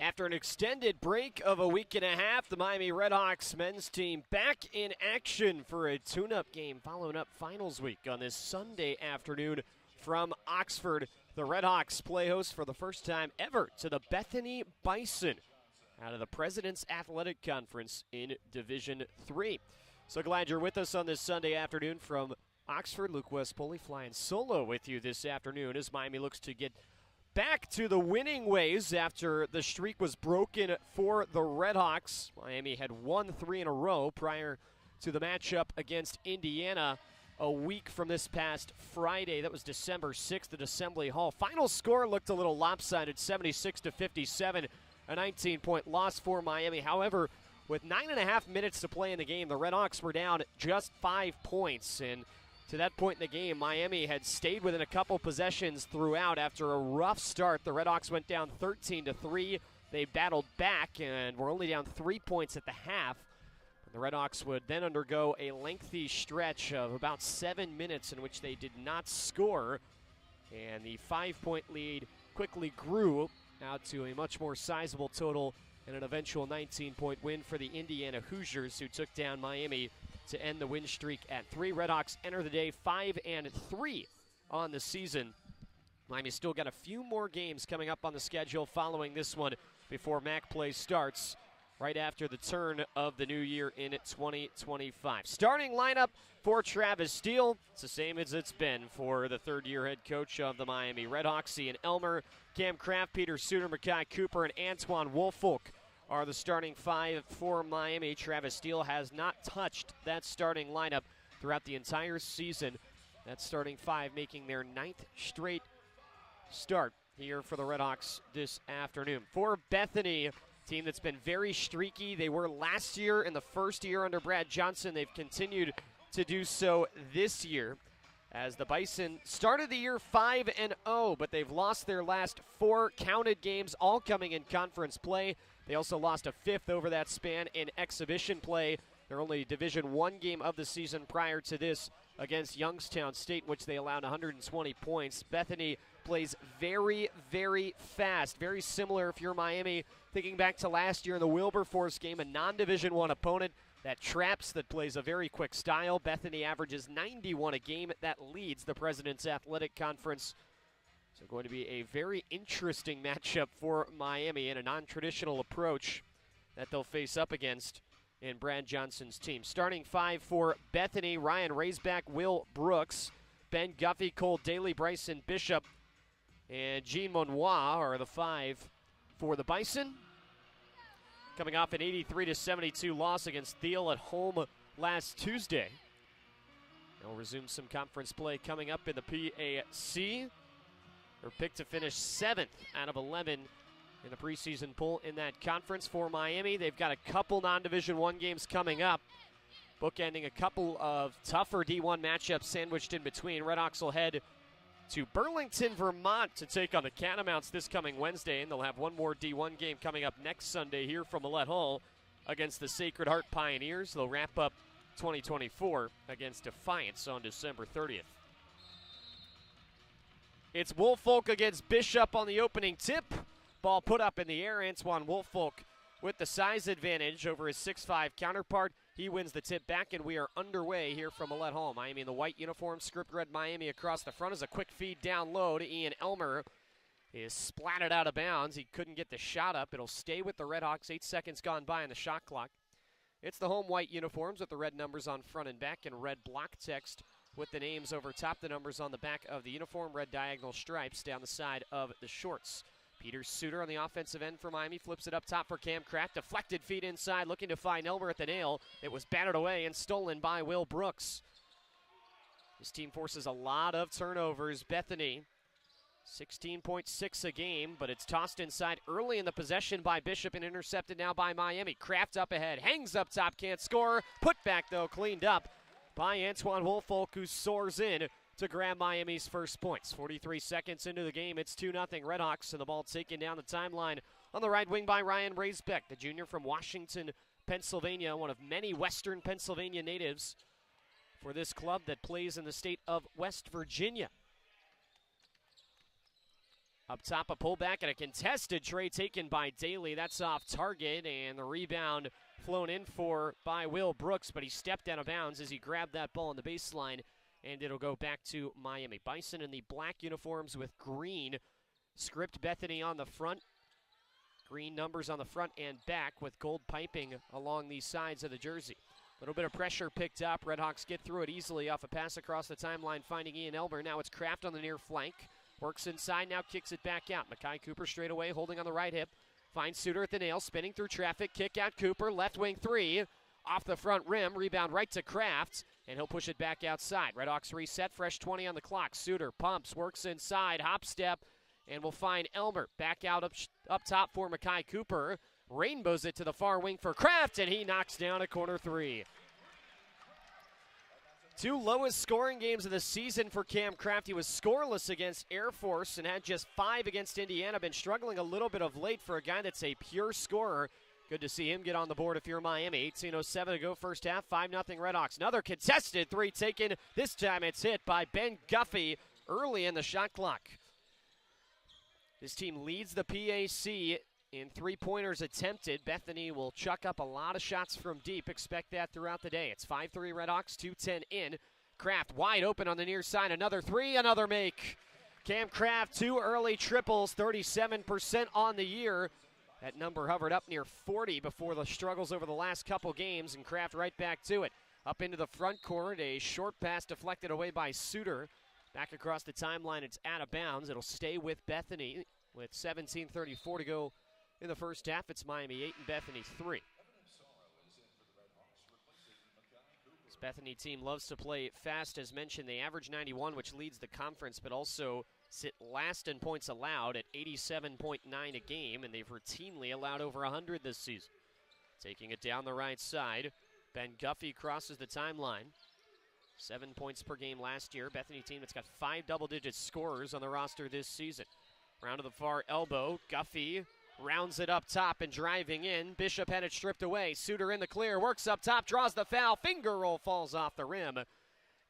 After an extended break of a week and a half, the Miami RedHawks men's team back in action for a tune-up game following up finals week on this Sunday afternoon from Oxford. The RedHawks play host for the first time ever to the Bethany Bison out of the President's Athletic Conference in Division III. So glad you're with us on this Sunday afternoon from Oxford. Luke West Poley flying solo with you this afternoon as Miami looks to get back to the winning ways after the streak was broken for the RedHawks. Miami had won 3 in a row prior to the matchup against Indiana a week from this past Friday. That was December 6th at Assembly Hall. Final score looked a little lopsided, 76-57, a 19-point loss for Miami. However, with 9.5 minutes to play in the game, the RedHawks were down just 5 points, and to that point in the game, Miami had stayed within a couple possessions throughout. After a rough start, the RedHawks went down 13-3. They battled back and were only down 3 points at the half. The RedHawks would then undergo a lengthy stretch of about 7 minutes in which they did not score, and the 5-point lead quickly grew out to a much more sizable total and an eventual 19-point win for the Indiana Hoosiers, who took down Miami to end the win streak at 3. RedHawks enter the day 5-3 on the season. Miami's still got a few more games coming up on the schedule following this one before MAC play starts right after the turn of the new year in 2025. Starting lineup for Travis Steele, it's the same as it's been for the third-year head coach of the Miami RedHawks. Ian Elmer, Cam Kraft, Peter Suter, Makai Cooper, and Antoine Woolfolk are the starting 5 for Miami. Travis Steele has not touched that starting lineup throughout the entire season. That starting 5 making their 9th straight start here for the RedHawks this afternoon. For Bethany, team that's been very streaky. They were last year in the first year under Brad Johnson. They've continued to do so this year as the Bison started the year 5-0, but they've lost their last 4 counted games, all coming in conference play. They also lost a 5th over that span in exhibition play. Their only Division I game of the season prior to this against Youngstown State, in which they allowed 120 points. Bethany plays very, very fast. Very similar if you're Miami. Thinking back to last year in the Wilberforce game, a non-Division I opponent that traps, that plays a very quick style. Bethany averages 91 a game. That leads the President's Athletic Conference. So going to be a very interesting matchup for Miami and a non-traditional approach that they'll face up against in Brad Johnson's team. Starting 5 for Bethany: Ryan Raisback, Will Brooks, Ben Guffey, Cole Daly, Bryson Bishop, and Jean Monroy are the 5 for the Bison. Coming off an 83-72 loss against Thiel at home last Tuesday. They'll resume some conference play coming up in the PAC. They're picked to finish 7th out of 11 in the preseason poll in that conference. For Miami, they've got a couple non-Division I games coming up, bookending a couple of tougher D1 matchups sandwiched in between. RedHawks will head to Burlington, Vermont to take on the Catamounts this coming Wednesday, and they'll have one more D1 game coming up next Sunday here from Millett Hall against the Sacred Heart Pioneers. They'll wrap up 2024 against Defiance on December 30th. It's Woolfolk against Bishop on the opening tip. Ball put up in the air. Antoine Woolfolk with the size advantage over his 6'5 counterpart. He wins the tip back, and we are underway here from Millett Hall. Miami in the white uniform, script red Miami across the front as a quick feed down low to Ian Elmer. He is splatted out of bounds. He couldn't get the shot up. It'll stay with the RedHawks. 8 seconds gone by on the shot clock. It's the home white uniforms with the red numbers on front and back and red block text with the names over top, the numbers on the back of the uniform, red diagonal stripes down the side of the shorts. Peter Suter on the offensive end for Miami flips it up top for Cam Kraft. Deflected feed inside, looking to find Elmer at the nail. It was batted away and stolen by Will Brooks. This team forces a lot of turnovers. Bethany, 16.6 a game, but it's tossed inside early in the possession by Bishop and intercepted now by Miami. Kraft up ahead, hangs up top, can't score. Put back, though, cleaned up by Antoine Woolfolk, who soars in to grab Miami's first points. 43 seconds into the game, it's 2-0 RedHawks, and the ball taken down the timeline on the right wing by Ryan Raisbeck, the junior from Washington, Pennsylvania, one of many Western Pennsylvania natives for this club that plays in the state of West Virginia. Up top, a pullback and a contested tray taken by Daly. That's off target, and the rebound flown in for by Will Brooks, but he stepped out of bounds as he grabbed that ball on the baseline, and it'll go back to Miami. Bison in the black uniforms with green. Script Bethany on the front. Green numbers on the front and back with gold piping along the sides of the jersey. A little bit of pressure picked up. RedHawks get through it easily off a pass across the timeline, finding Ian Elmer. Now it's Kraft on the near flank. Works inside, now kicks it back out. Makai Cooper straight away, holding on the right hip. Finds Suter at the nail, spinning through traffic. Kick out Cooper, left wing three. Off the front rim, rebound right to Kraft, and he'll push it back outside. RedHawks reset, fresh 20 on the clock. Suter pumps, works inside, hop step, and we'll find Elmer. Back out up top for Makai Cooper. Rainbows it to the far wing for Kraft, and he knocks down a corner three. Two lowest scoring games of the season for Cam Kraft. He was scoreless against Air Force and had just 5 against Indiana. Been struggling a little bit of late for a guy that's a pure scorer. Good to see him get on the board if you're Miami. 18:07 to go first half, 5-0 RedHawks. Another contested three taken. This time it's hit by Ben Guffey early in the shot clock. His team leads the PAC in three-pointers attempted. Bethany will chuck up a lot of shots from deep. Expect that throughout the day. It's 5-3 RedHawks, 2:10 in. Kraft wide open on the near side. Another three, another make. Cam Kraft, 2 early triples, 37% on the year. That number hovered up near 40 before the struggles over the last couple games, and Kraft right back to it. Up into the front court, a short pass deflected away by Suter. Back across the timeline, it's out of bounds. It'll stay with Bethany with 17:34 to go in the first half. It's Miami 8 and Bethany 3. This Bethany team loves to play fast. As mentioned, they average 91, which leads the conference, but also sit last in points allowed at 87.9 a game, and they've routinely allowed over 100 this season. Taking it down the right side, Ben Guffey crosses the timeline. 7 points per game last year. Bethany team that's got 5 double-digit scorers on the roster this season. Round to the far elbow, Guffey rounds it up top and driving in. Bishop had it stripped away. Suter in the clear, works up top, draws the foul. Finger roll falls off the rim,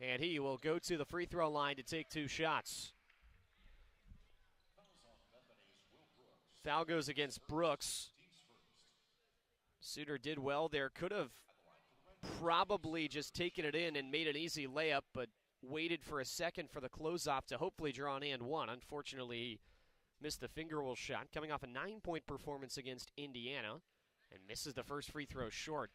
and he will go to the free throw line to take 2 shots. Foul goes against Brooks. Suter did well there. Could have probably just taken it in and made an easy layup, but waited for a second for the closeoff to hopefully draw an and one. Unfortunately, he missed the finger roll shot, coming off a 9-point performance against Indiana, and misses the first free throw short.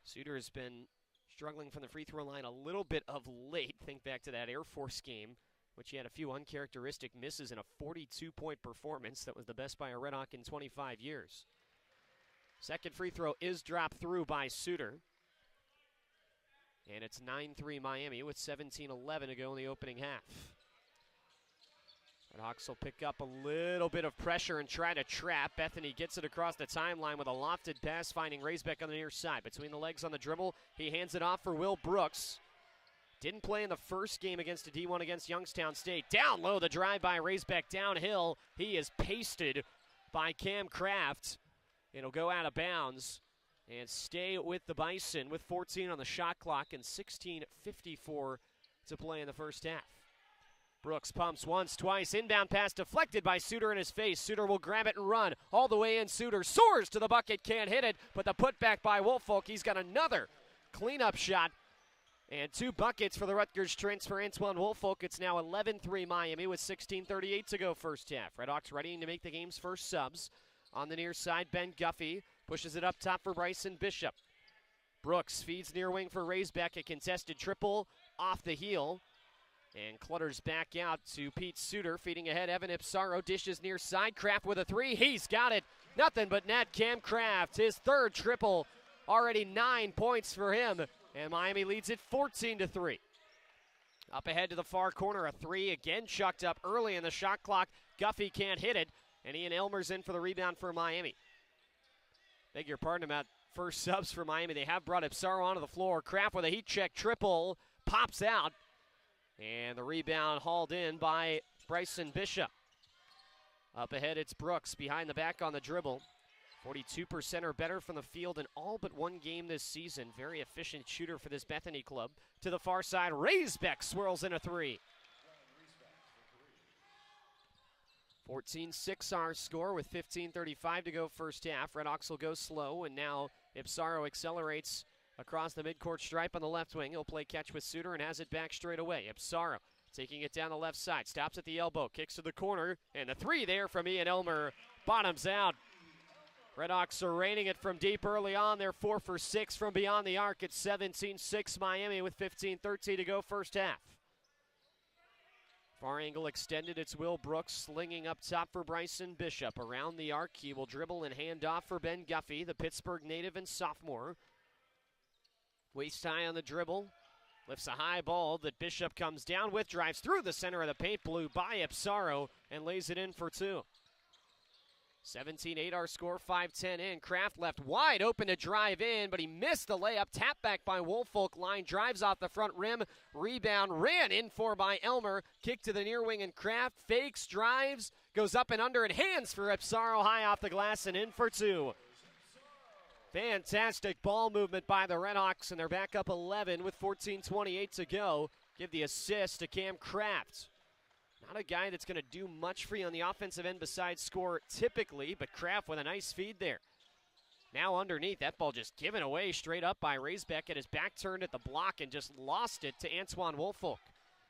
Suter has been struggling from the free throw line a little bit of late. Think back to that Air Force game, which he had a few uncharacteristic misses in a 42-point performance. That was the best by a RedHawk in 25 years. Second free throw is dropped through by Suter. And it's 9-3 Miami with 17:11 to go in the opening half. RedHawks will pick up a little bit of pressure and try to trap. Bethany gets it across the timeline with a lofted pass, finding Raisbeck on the near side. Between the legs on the dribble, he hands it off for Will Brooks. Didn't play in the first game against a D1 against Youngstown State. Down low, the drive by Raisbeck downhill. He is pasted by Cam Kraft. It'll go out of bounds and stay with the Bison with 14 on the shot clock and 16:54 to play in the first half. Brooks pumps once, twice, inbound pass deflected by Suter in his face. Suter will grab it and run all the way in. Suter soars to the bucket, can't hit it, but the putback by Woolfolk. He's got another cleanup shot and 2 buckets for the Rutgers transfer, Antoine Woolfolk. It's now 11-3 Miami with 16:38 to go first half. RedHawks readying to make the game's first subs. On the near side, Ben Guffey pushes it up top for Bryson Bishop. Brooks feeds near wing for Raisbeck, a contested triple off the heel. And clutters back out to Pete Suter, feeding ahead. Evan Ipsaro dishes near side. Kraft with a 3. He's got it. Nothing but net. Cam Kraft, his 3rd triple. Already 9 points for him. And Miami leads it 14-3. Up ahead to the far corner, a 3 again chucked up early in the shot clock. Guffey can't hit it. And Ian Elmer's in for the rebound for Miami. Beg your pardon about first subs for Miami. They have brought Ipsaro onto the floor. Kraft with a heat check triple. Pops out. And the rebound hauled in by Bryson Bishop. Up ahead, it's Brooks behind the back on the dribble. 42% or better from the field in all but one game this season. Very efficient shooter for this Bethany club. To the far side, Raisbeck swirls in a 3. 14-6 our score with 15:35 to go first half. RedHawks will go slow, and now Ipsaro accelerates across the midcourt stripe on the left wing. He'll play catch with Suter and has it back straight away. Ipsaro taking it down the left side, stops at the elbow, kicks to the corner, and the three there from Ian Elmer bottoms out. RedHawks are raining it from deep early on. They're 4 for 6 from beyond the arc. It's 17-6 Miami with 15:13 to go first half. Far angle extended, it's Will Brooks slinging up top for Bryson Bishop. Around the arc, he will dribble and hand off for Ben Guffey, the Pittsburgh native and sophomore. Waist high on the dribble, lifts a high ball that Bishop comes down with, drives through the center of the paint, blue by Ipsaro, and lays it in for two. 17-8 our score, 5:10 in. Kraft left wide open to drive in, but he missed the layup. Tap back by Woolfolk. Line drives off the front rim. Rebound ran in for by Elmer. Kick to the near wing, and Kraft fakes, drives, goes up and under, and hands for Ipsaro high off the glass and in for two. Fantastic ball movement by the RedHawks, and they're back up 11 with 14:28 to go. Give the assist to Cam Kraft. Not a guy that's going to do much for you on the offensive end besides score typically, but Kraft with a nice feed there. Now underneath, that ball just given away straight up by Raisbeck, and his back turned at the block and just lost it to Antoine Woolfolk.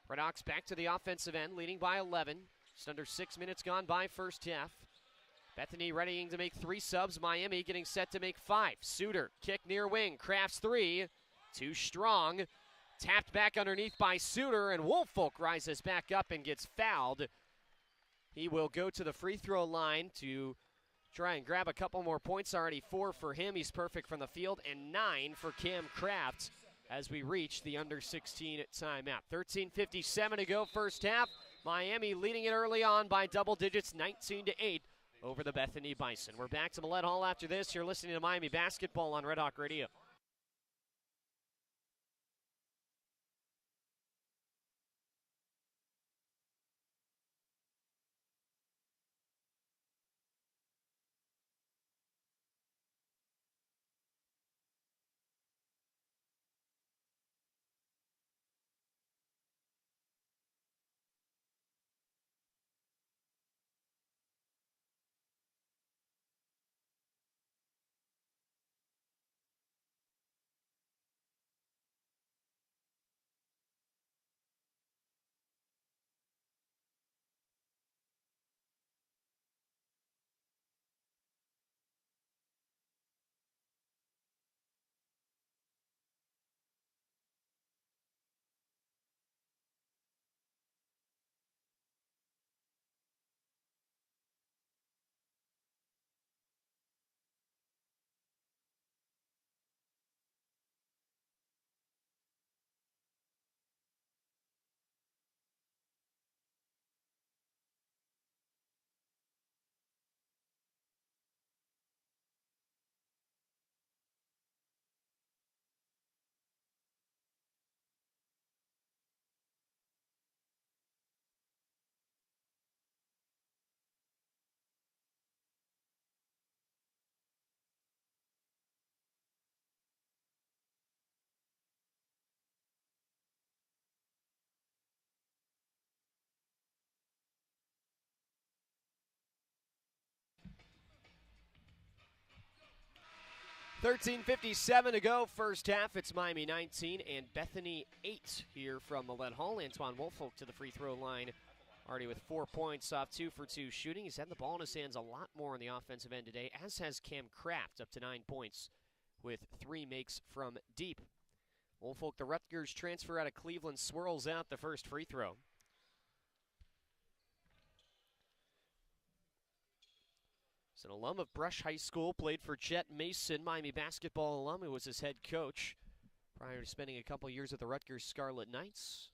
RedHawks back to the offensive end, leading by 11. Just under 6 minutes gone by first half. Bethany readying to make 3 subs. Miami getting set to make 5. Suter, kick near wing. Kraft's 3. Too strong. Tapped back underneath by Suter, and Woolfolk rises back up and gets fouled. He will go to the free throw line to try and grab a couple more points. Already 4 for him. He's perfect from the field, and 9 for Cam Kraft as we reach the under 16 timeout. 13:57 to go first half. Miami leading it early on by double digits, 19-8 over the Bethany Bison. We're back to Millett Hall after this. You're listening to Miami Basketball on RedHawk Radio. $13:57 to go first half. It's Miami 19 and Bethany 8 here from Millett Hall. Antoine Woolfolk to the free throw line, already with 4 points off 2 for 2 shooting. He's had the ball in his hands a lot more on the offensive end today, as has Cam Kraft, up to 9 points with 3 makes from deep. Woolfolk, the Rutgers transfer out of Cleveland, swirls out the first free throw. He's an alum of Brush High School, played for Chet Mason, Miami basketball alum, who was his head coach prior to spending a couple years with the Rutgers Scarlet Knights.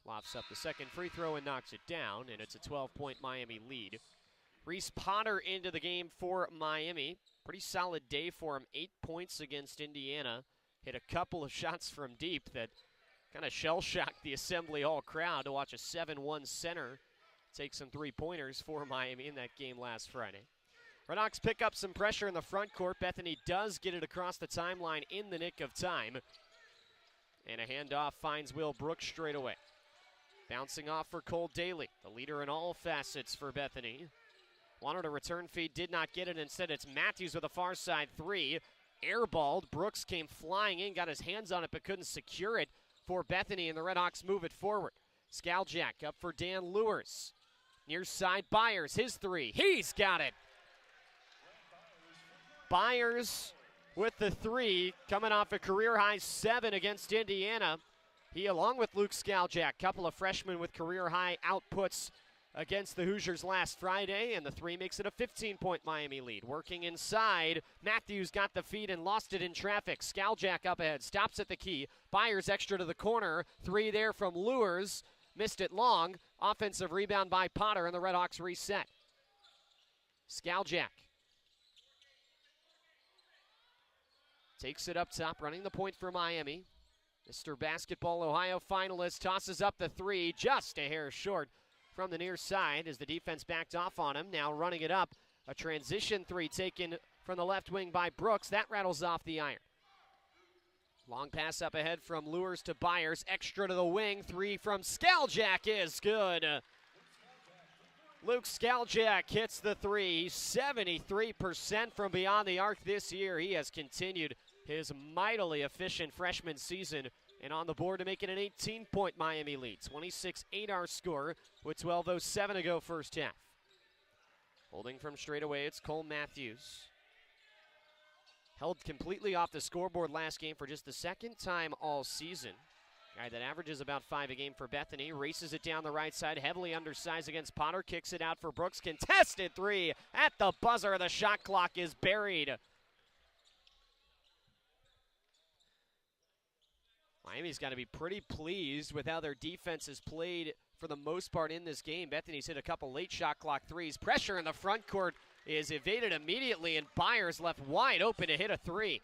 Lofts up the second free throw and knocks it down, and it's a 12-point Miami lead. Reese Potter into the game for Miami. Pretty solid day for him, 8 points against Indiana. Hit a couple of shots from deep that kind of shell-shocked the Assembly Hall crowd to watch a 7-1 center take some three-pointers for Miami in that game last Friday. RedHawks pick up some pressure in the front court. Bethany does get it across the timeline in the nick of time. And a handoff finds Will Brooks straight away. Bouncing off for Cole Daly, the leader in all facets for Bethany. Wanted a return feed, did not get it. Instead, it's Matthews with a far side three. Airballed. Brooks came flying in, got his hands on it, but couldn't secure it for Bethany, and the RedHawks move it forward. Skaljak up for Dan Lewers. Near side, Byers, his three. He's got it. Byers with the three, coming off a career-high 7 against Indiana. He, along with Luke Skaljak, couple of freshmen with career-high outputs against the Hoosiers last Friday, and the three makes it a 15-point Miami lead. Working inside, Matthews got the feed and lost it in traffic. Skaljak up ahead, stops at the key. Byers extra to the corner. Three there from Lewers. Missed it long. Offensive rebound by Potter, and the RedHawks reset. Skaljak takes it up top, running the point for Miami. Mr. Basketball Ohio finalist tosses up the three, just a hair short from the near side as the defense backed off on him. Now running it up, a transition three taken from the left wing by Brooks. That rattles off the iron. Long pass up ahead from Lewers to Byers. Extra to the wing. Three from Skaljak is good. Luke Skaljak hits the three. 73% from beyond the arc this year. He has continued his mightily efficient freshman season, and on the board to make it an 18-point Miami lead. 26-8 our score with 12:07 to go first half. Holding from straight away, it's Cole Matthews. Held completely off the scoreboard last game for just the second time all season. Guy that averages about 5 a game for Bethany. Races it down the right side, heavily undersized against Potter. Kicks it out for Brooks. Contested three at the buzzer. The shot clock is buried. Miami's got to be pretty pleased with how their defense has played for the most part in this game. Bethany's hit a couple late shot clock threes. Pressure in the front court is evaded immediately, and Byers left wide open to hit a three.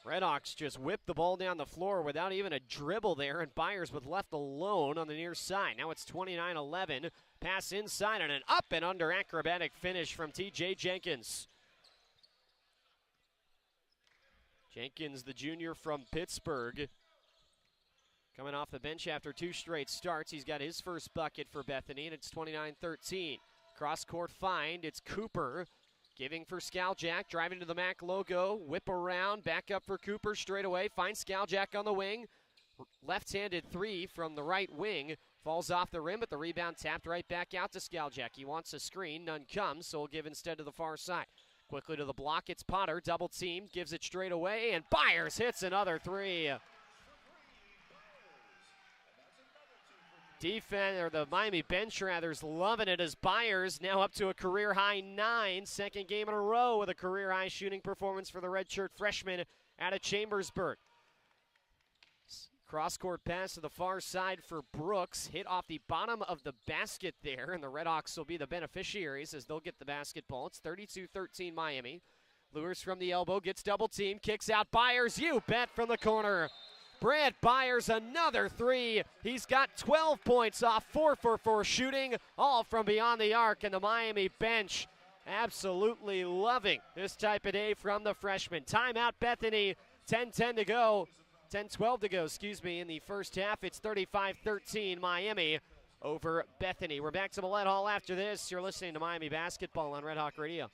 RedHawks just whipped the ball down the floor without even a dribble there, and Byers was left alone on the near side. Now it's 29-11. Pass inside and an up and under acrobatic finish from T.J. Jenkins. Jenkins, the junior from Pittsburgh, coming off the bench after 2 straight starts. He's got his first bucket for Bethany, and it's 29-13. Cross-court find, it's Cooper giving for Skaljak, driving to the MAC logo, whip around, back up for Cooper straight away, finds Skaljak on the wing. Left-handed three from the right wing, falls off the rim, but the rebound tapped right back out to Skaljak. He wants a screen, none comes, so he'll give instead to the far side. Quickly to the block, it's Potter, double team, gives it straight away, and Byers hits another three. The Miami bench rather's loving it as Byers now up to a career-high 9, second game in a row with a career-high shooting performance for the redshirt freshman out of Chambersburg. Cross-court pass to the far side for Brooks, hit off the bottom of the basket there, and the RedHawks will be the beneficiaries as they'll get the basketball. It's 32-13 Miami. Lewers from the elbow, gets double team, kicks out Byers, you bet, from the corner. Brad Byers, another three. He's got 12 points off, 4 for 4 shooting, all from beyond the arc, and the Miami bench absolutely loving this type of day from the freshman. Timeout Bethany, 10-10 to go. 10-12 to go, in the first half. It's 35-13 Miami over Bethany. We're back to Millett Hall after this. You're listening to Miami Basketball on Red Hawk Radio.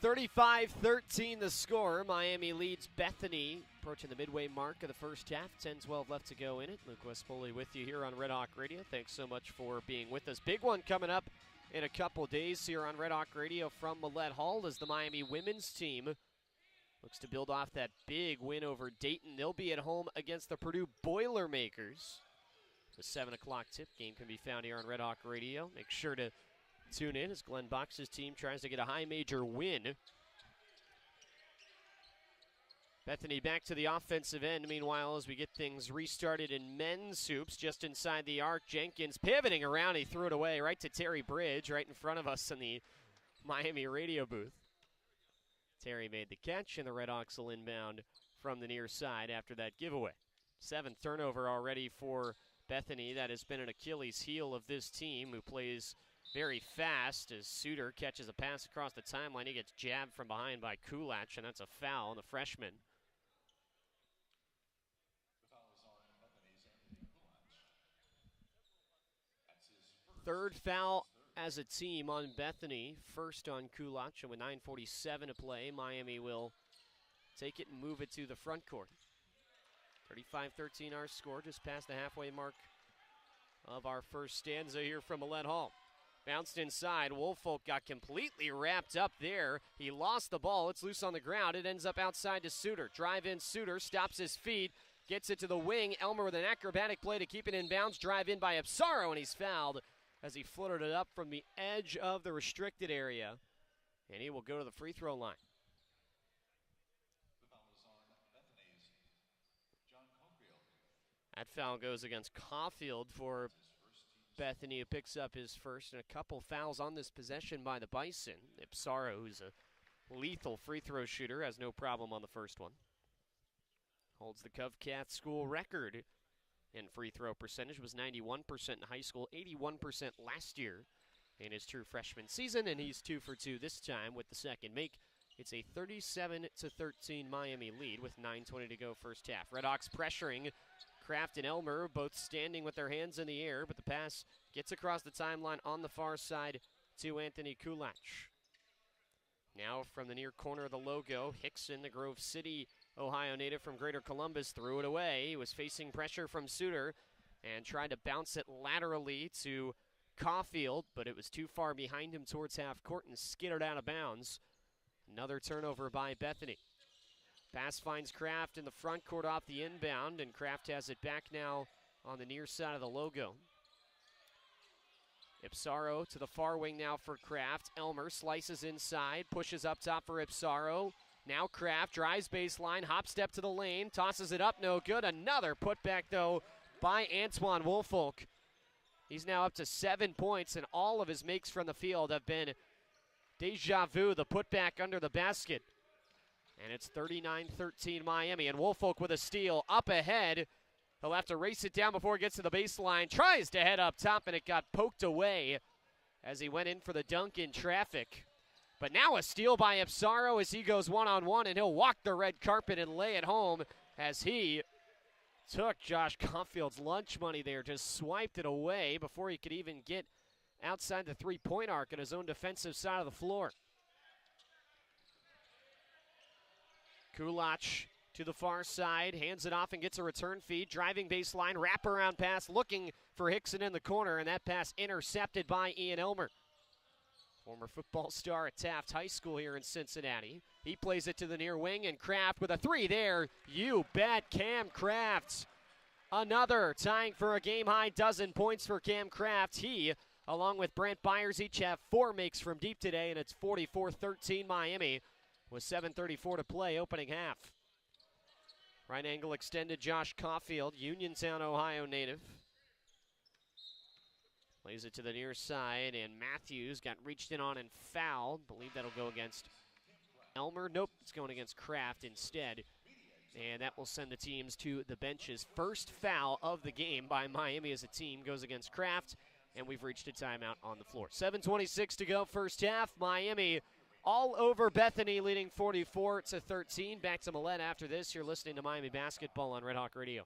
35-13 the score. Miami leads Bethany, approaching the midway mark of the first half. 10-12 left to go in it. Luke West-Poley with you here on RedHawk Radio. Thanks so much for being with us. Big one coming up in a couple days here on RedHawk Radio from Millett Hall as the Miami women's team looks to build off that big win over Dayton. They'll be at home against the Purdue Boilermakers. The 7 o'clock tip game can be found here on RedHawk Radio. Make sure to tune in as Glenn Box's team tries to get a high major win. Bethany back to the offensive end. Meanwhile, as we get things restarted in men's hoops, just inside the arc, Jenkins pivoting around. He threw it away right to Terry Bridge, right in front of us in the Miami radio booth. Terry made the catch, and the RedHawks will inbound from the near side after that giveaway. 7th turnover already for Bethany. That has been an Achilles heel of this team, who plays very fast as Suter catches a pass across the timeline. He gets jabbed from behind by Kulach, and that's a foul on the freshman. Third foul as a team on Bethany, first on Kulach, and with 9:47 to play, Miami will take it and move it to the front court. 35-13 our score, just past the halfway mark of our first stanza here from Millett Hall. Bounced inside, Woolfolk got completely wrapped up there. He lost the ball, it's loose on the ground, it ends up outside to Suter. Drive in Suter, stops his feet, gets it to the wing. Elmer with an acrobatic play to keep it in bounds, drive in by Absaro, and he's fouled as he floated it up from the edge of the restricted area. And he will go to the free throw line. That foul goes against Caulfield for Bethany, who picks up his first, and a couple fouls on this possession by the Bison. Ipsaro, who's a lethal free throw shooter, has no problem on the first one. Holds the Covcat school record in free throw percentage, was 91% in high school, 81% last year in his true freshman season, and he's 2 for 2 this time with the second make. It's a 37-13 Miami lead with 9:20 to go first half. RedHawks pressuring Kraft and Elmer, both standing with their hands in the air, but the pass gets across the timeline on the far side to Anthony Kulach. Now from the near corner of the logo, Hickson, the Grove City, Ohio native from Greater Columbus, threw it away. He was facing pressure from Suter and tried to bounce it laterally to Caulfield, but it was too far behind him towards half court and skidded out of bounds. Another turnover by Bethany. Pass finds Kraft in the front court off the inbound, and Kraft has it back now on the near side of the logo. Ipsaro to the far wing now for Kraft. Elmer slices inside, pushes up top for Ipsaro. Now Kraft drives baseline, hop step to the lane, tosses it up, no good. Another putback though by Antoine Woolfolk. He's now up to 7 points, and all of his makes from the field have been deja vu, the putback under the basket. And it's 39-13 Miami, and Woolfolk with a steal up ahead. He'll have to race it down before it gets to the baseline. Tries to head up top, and it got poked away as he went in for the dunk in traffic. But now a steal by Ipsaro as he goes one-on-one, and he'll walk the red carpet and lay it home as he took Josh Caulfield's lunch money there, just swiped it away before he could even get outside the three-point arc on his own defensive side of the floor. Kulach to the far side, hands it off and gets a return feed. Driving baseline, wraparound pass, looking for Hickson in the corner, and that pass intercepted by Ian Elmer. Former football star at Taft High School here in Cincinnati. He plays it to the near wing, and Kraft with a three there. You bet, Cam Kraft. Another tying for a game-high dozen points for Cam Kraft. He, along with Brant Byers, each have 4 makes from deep today, and it's 44-13 Miami with 7:34 to play opening half. Right angle extended Josh Caulfield, Uniontown, Ohio native. Plays it to the near side, and Matthews got reached in on and fouled. Believe that'll go against Elmer. Nope, it's going against Kraft instead. And that will send the teams to the benches. First foul of the game by Miami as a team goes against Kraft, and we've reached a timeout on the floor. 7:26 to go first half. Miami all over Bethany, leading 44-13. Back to Millett after this. You're listening to Miami Basketball on RedHawk Radio.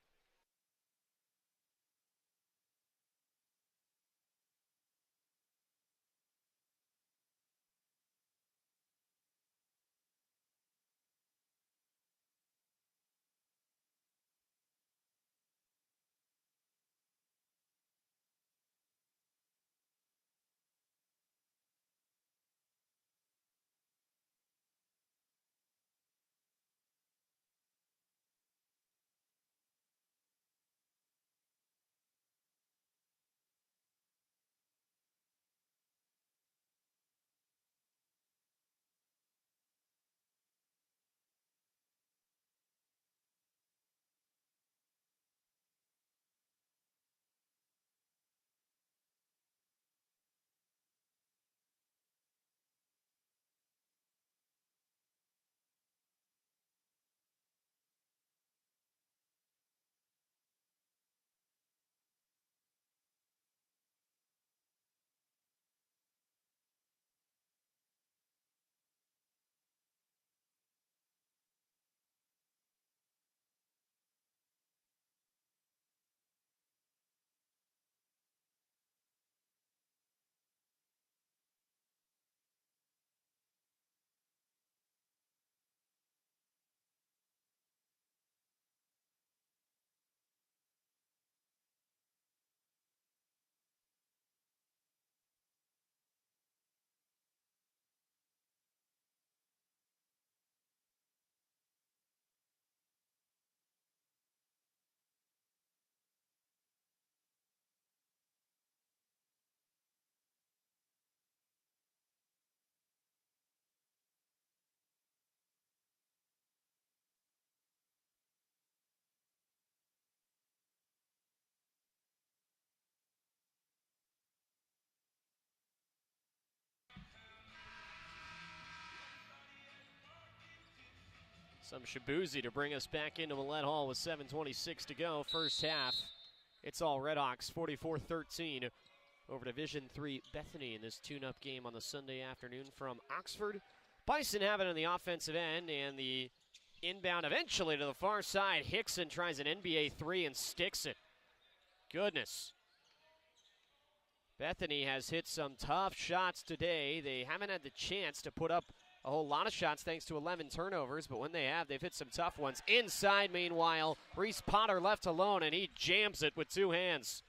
Some Shabuzi to bring us back into Millett Hall with 7:26 to go. First half, it's all RedHawks, 44-13 over Division III Bethany in this tune-up game on the Sunday afternoon from Oxford. Bison have it on the offensive end, and the inbound eventually to the far side. Hickson tries an NBA three and sticks it. Goodness. Bethany has hit some tough shots today. They haven't had the chance to put up a whole lot of shots thanks to 11 turnovers, but when they have, they've hit some tough ones. Inside, meanwhile, Reese Potter left alone, and he jams it with two hands.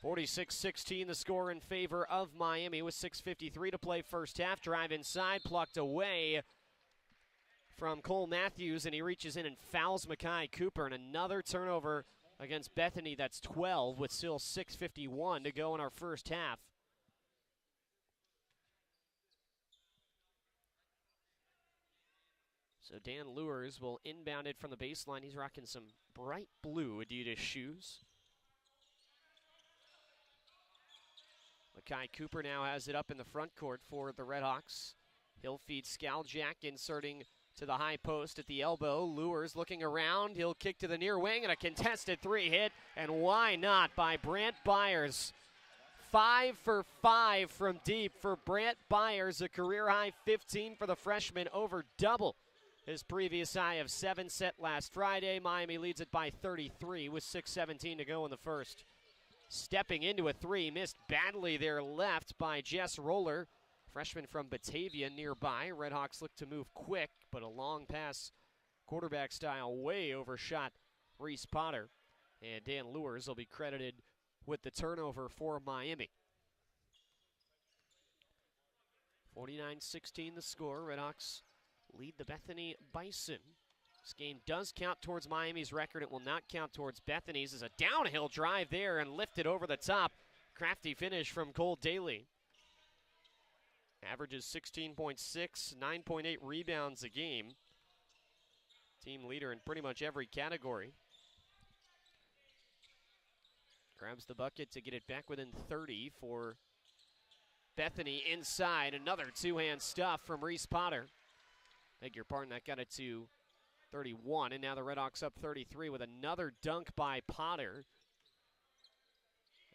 46-16 the score in favor of Miami with 6:53 to play first half. Drive inside, plucked away from Cole Matthews, and he reaches in and fouls Makai Cooper, and another turnover against Bethany. That's 12 with still 6:51 to go in our first half. So Dan Lewers will inbound it from the baseline. He's rocking some bright blue Adidas shoes. Makai Cooper now has it up in the front court for the RedHawks. He'll feed Skaljack, inserting to the high post at the elbow. Lewers looking around. He'll kick to the near wing, and a contested three hit. And why not by Brant Byers. 5 for 5 from deep for Brant Byers. A career-high 15 for the freshman, over double his previous high of 7 set last Friday. Miami leads it by 33 with 6:17 to go in the first. Stepping into a three, missed badly there left by Jess Roller, freshman from Batavia nearby. RedHawks look to move quick, but a long pass, quarterback style, way overshot Reese Potter. And Dan Lewers will be credited with the turnover for Miami. 49-16 the score. RedHawks lead the Bethany Bison. This game does count towards Miami's record. It will not count towards Bethany's. As a downhill drive there and lifted over the top. Crafty finish from Cole Daly. Averages 16.6, 9.8 rebounds a game. Team leader in pretty much every category. Grabs the bucket to get it back within 30 for Bethany inside. Another two-hand stuff from Reese Potter. Beg your pardon, that got it to 31, and now the RedHawks up 33 with another dunk by Potter.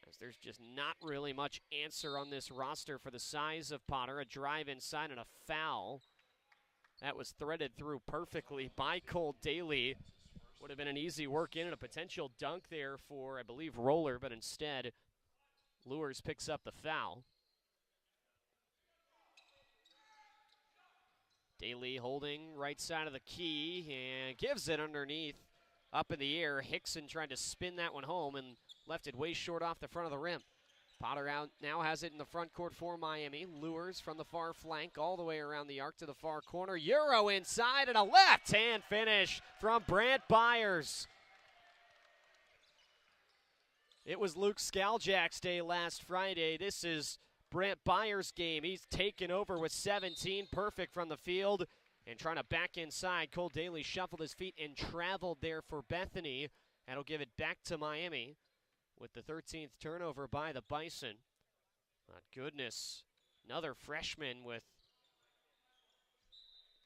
As there's just not really much answer on this roster for the size of Potter. A drive inside and a foul. That was threaded through perfectly by Cole Daly. Would have been an easy work in and a potential dunk there for, I believe, Roller, but instead, Lewers picks up the foul. Daly holding right side of the key and gives it underneath, up in the air. Hickson tried to spin that one home and left it way short off the front of the rim. Potter out now has it in the front court for Miami. Lewers from the far flank all the way around the arc to the far corner. Euro inside and a left-hand finish from Brant Byers. It was Luke Skaljack's day last Friday. This is Brant Byers' game. He's taken over with 17, perfect from the field, and trying to back inside. Cole Daly shuffled his feet and traveled there for Bethany. That'll give it back to Miami with the 13th turnover by the Bison. My goodness, another freshman with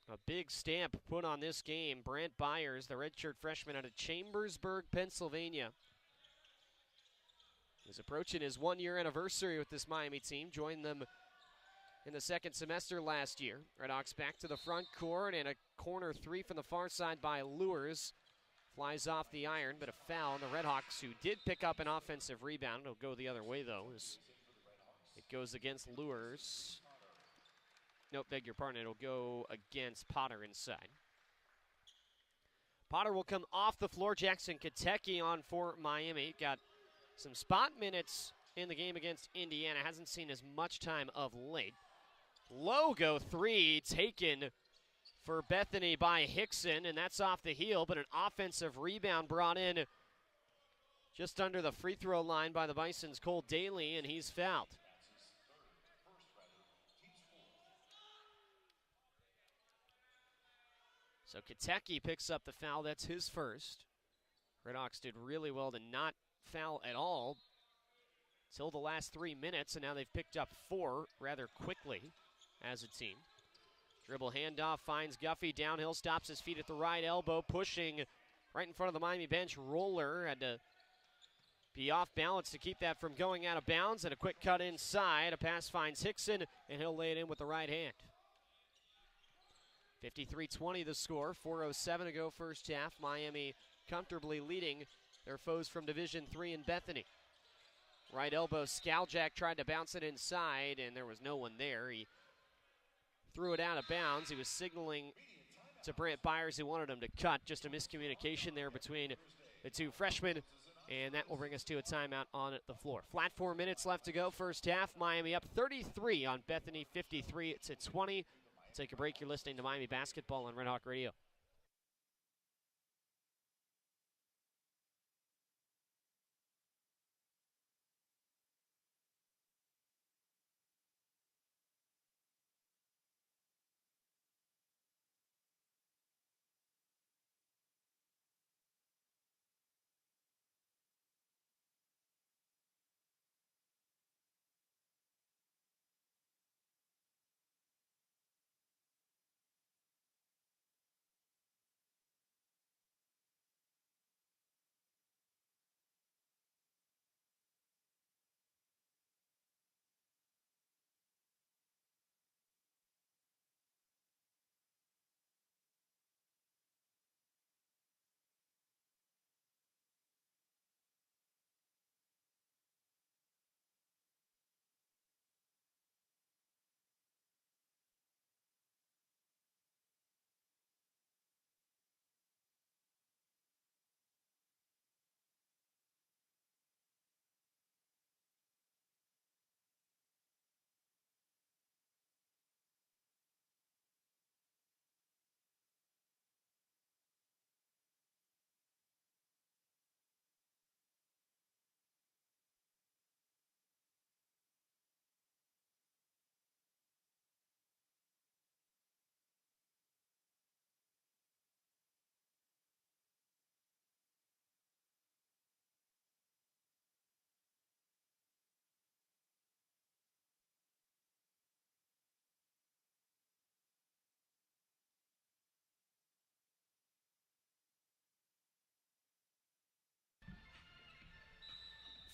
a big stamp put on this game. Brant Byers, the redshirt freshman out of Chambersburg, Pennsylvania. He's approaching his one-year anniversary with this Miami team. Joined them in the second semester last year. RedHawks back to the front court, and a corner three from the far side by Lewers. Flies off the iron, but a foul on the RedHawks, who did pick up an offensive rebound. It'll go the other way, though, as it goes against Lewers. Nope, beg your pardon. It'll go against Potter inside. Potter will come off the floor. Jackson Katecki on for Miami. Got some spot minutes in the game against Indiana. Hasn't seen as much time of late. Logo three taken for Bethany by Hickson, and that's off the heel, but an offensive rebound brought in just under the free throw line by the Bison's Cole Daly, and he's fouled. So Katecki picks up the foul. That's his first. RedHawks did really well to not foul at all till the last 3 minutes, and now they've picked up 4 rather quickly as a team. Dribble handoff, finds Guffey, downhill, stops his feet at the right elbow, pushing right in front of the Miami bench. Roller had to be off balance to keep that from going out of bounds, and a quick cut inside. A pass finds Hickson, and he'll lay it in with the right hand. 53-20 the score, 4:07 to go first half. Miami comfortably leading their foes from Division III in Bethany. Right elbow, Skaljak tried to bounce it inside, and there was no one there. He threw it out of bounds. He was signaling to Brant Byers who wanted him to cut. Just a miscommunication there between the two freshmen, and that will bring us to a timeout on the floor. Flat 4 minutes left to go first half. Miami up 33 on Bethany, 53 to 20. Take a break. You're listening to Miami Basketball on Red Hawk Radio.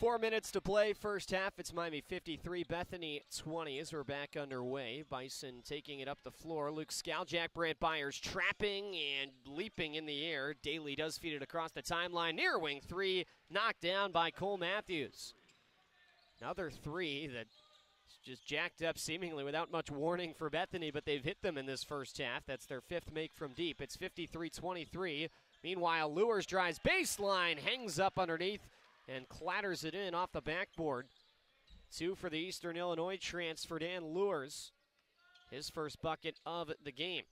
Four minutes to play, first half. It's Miami 53, Bethany 20 as we're back underway. Bison taking it up the floor. Luke Skaljak, Brant Byers trapping and leaping in the air. Daly does feed it across the timeline. Near wing three, knocked down by Cole Matthews. Another three that just jacked up seemingly without much warning for Bethany, but they've hit them in this first half. That's their fifth make from deep. It's 53-23. Meanwhile, Lures drives baseline, hangs up underneath, and clatters it in off the backboard. Two for the Eastern Illinois transfer, Dan Lures. His first bucket of the game.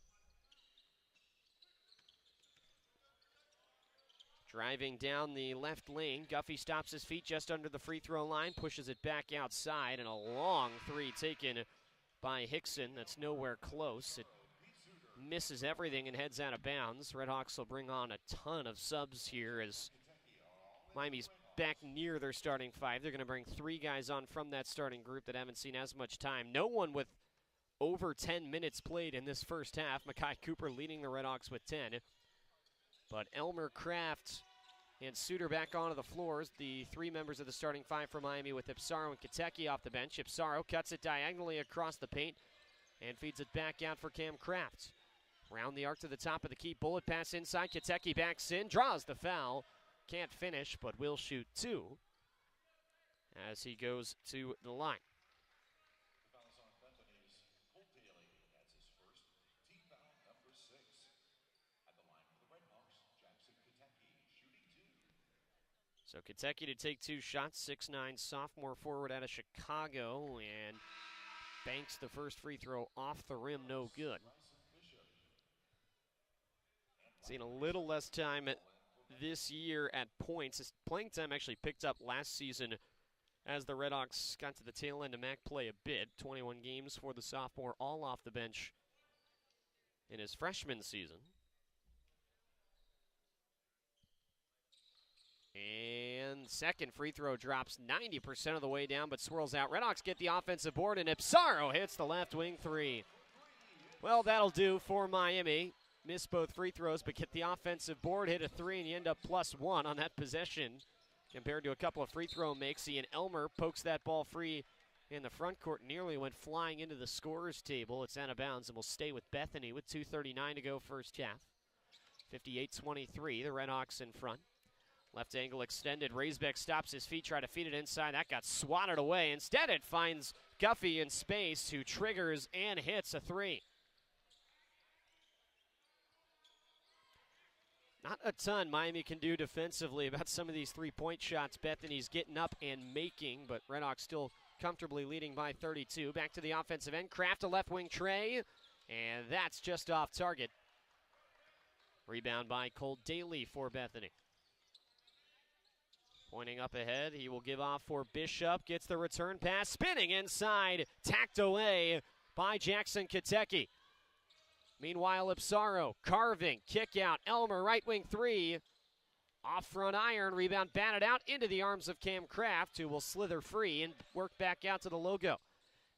Driving down the left lane, Guffey stops his feet just under the free throw line, pushes it back outside, and a long three taken by Hickson. That's nowhere close. It misses everything and heads out of bounds. RedHawks will bring on a ton of subs here as Miami's back near their starting five. They're going to bring three guys on from that starting group that haven't seen as much time. No one with over 10 minutes played in this first half. Makai Cooper leading the RedHawks with 10. But Elmer Kraft and Suter back onto the floors. The three members of the starting five for Miami with Ipsaro and Kiteki off the bench. Ipsaro cuts it diagonally across the paint and feeds it back out for Cam Kraft. Round the arc to the top of the key. Bullet pass inside. Kiteki backs in, draws the foul. Can't finish, but will shoot two as he goes to the line. So Kiteki to take two shots, 6'9" sophomore forward out of Chicago, and banks the first free throw off the rim, no good. Seen a little less time this year at points. His playing time actually picked up last season as the RedHawks got to the tail end of MAC play a bit. 21 games for the sophomore, all off the bench in his freshman season. And second free throw drops 90% of the way down, but swirls out. RedHawks get the offensive board, and Ipsaro hits the left wing three. Well, that'll do for Miami. Miss both free throws, but get the offensive board, hit a three, and you end up +1 on that possession compared to a couple of free throw makes. Ian Elmer pokes that ball free in the front court, nearly went flying into the scorer's table. It's out of bounds and will stay with Bethany with 2:39 to go first half. 58-23, the RedHawks in front. Left angle extended. Raisbeck stops his feet, try to feed it inside. That got swatted away. Instead, it finds Guffey in space, who triggers and hits a three. Not a ton Miami can do defensively about some of these three-point shots Bethany's getting up and making, but RedHawks still comfortably leading by 32. Back to the offensive end. Kraft a left wing tray, and that's just off target. Rebound by Cole Daly for Bethany. Pointing up ahead, he will give off for Bishop. Gets the return pass, spinning inside, tacked away by Jackson Katecki. Meanwhile, Ipsaro carving, kick out, Elmer right wing three. Off front iron, rebound batted out into the arms of Cam Kraft, who will slither free and work back out to the logo.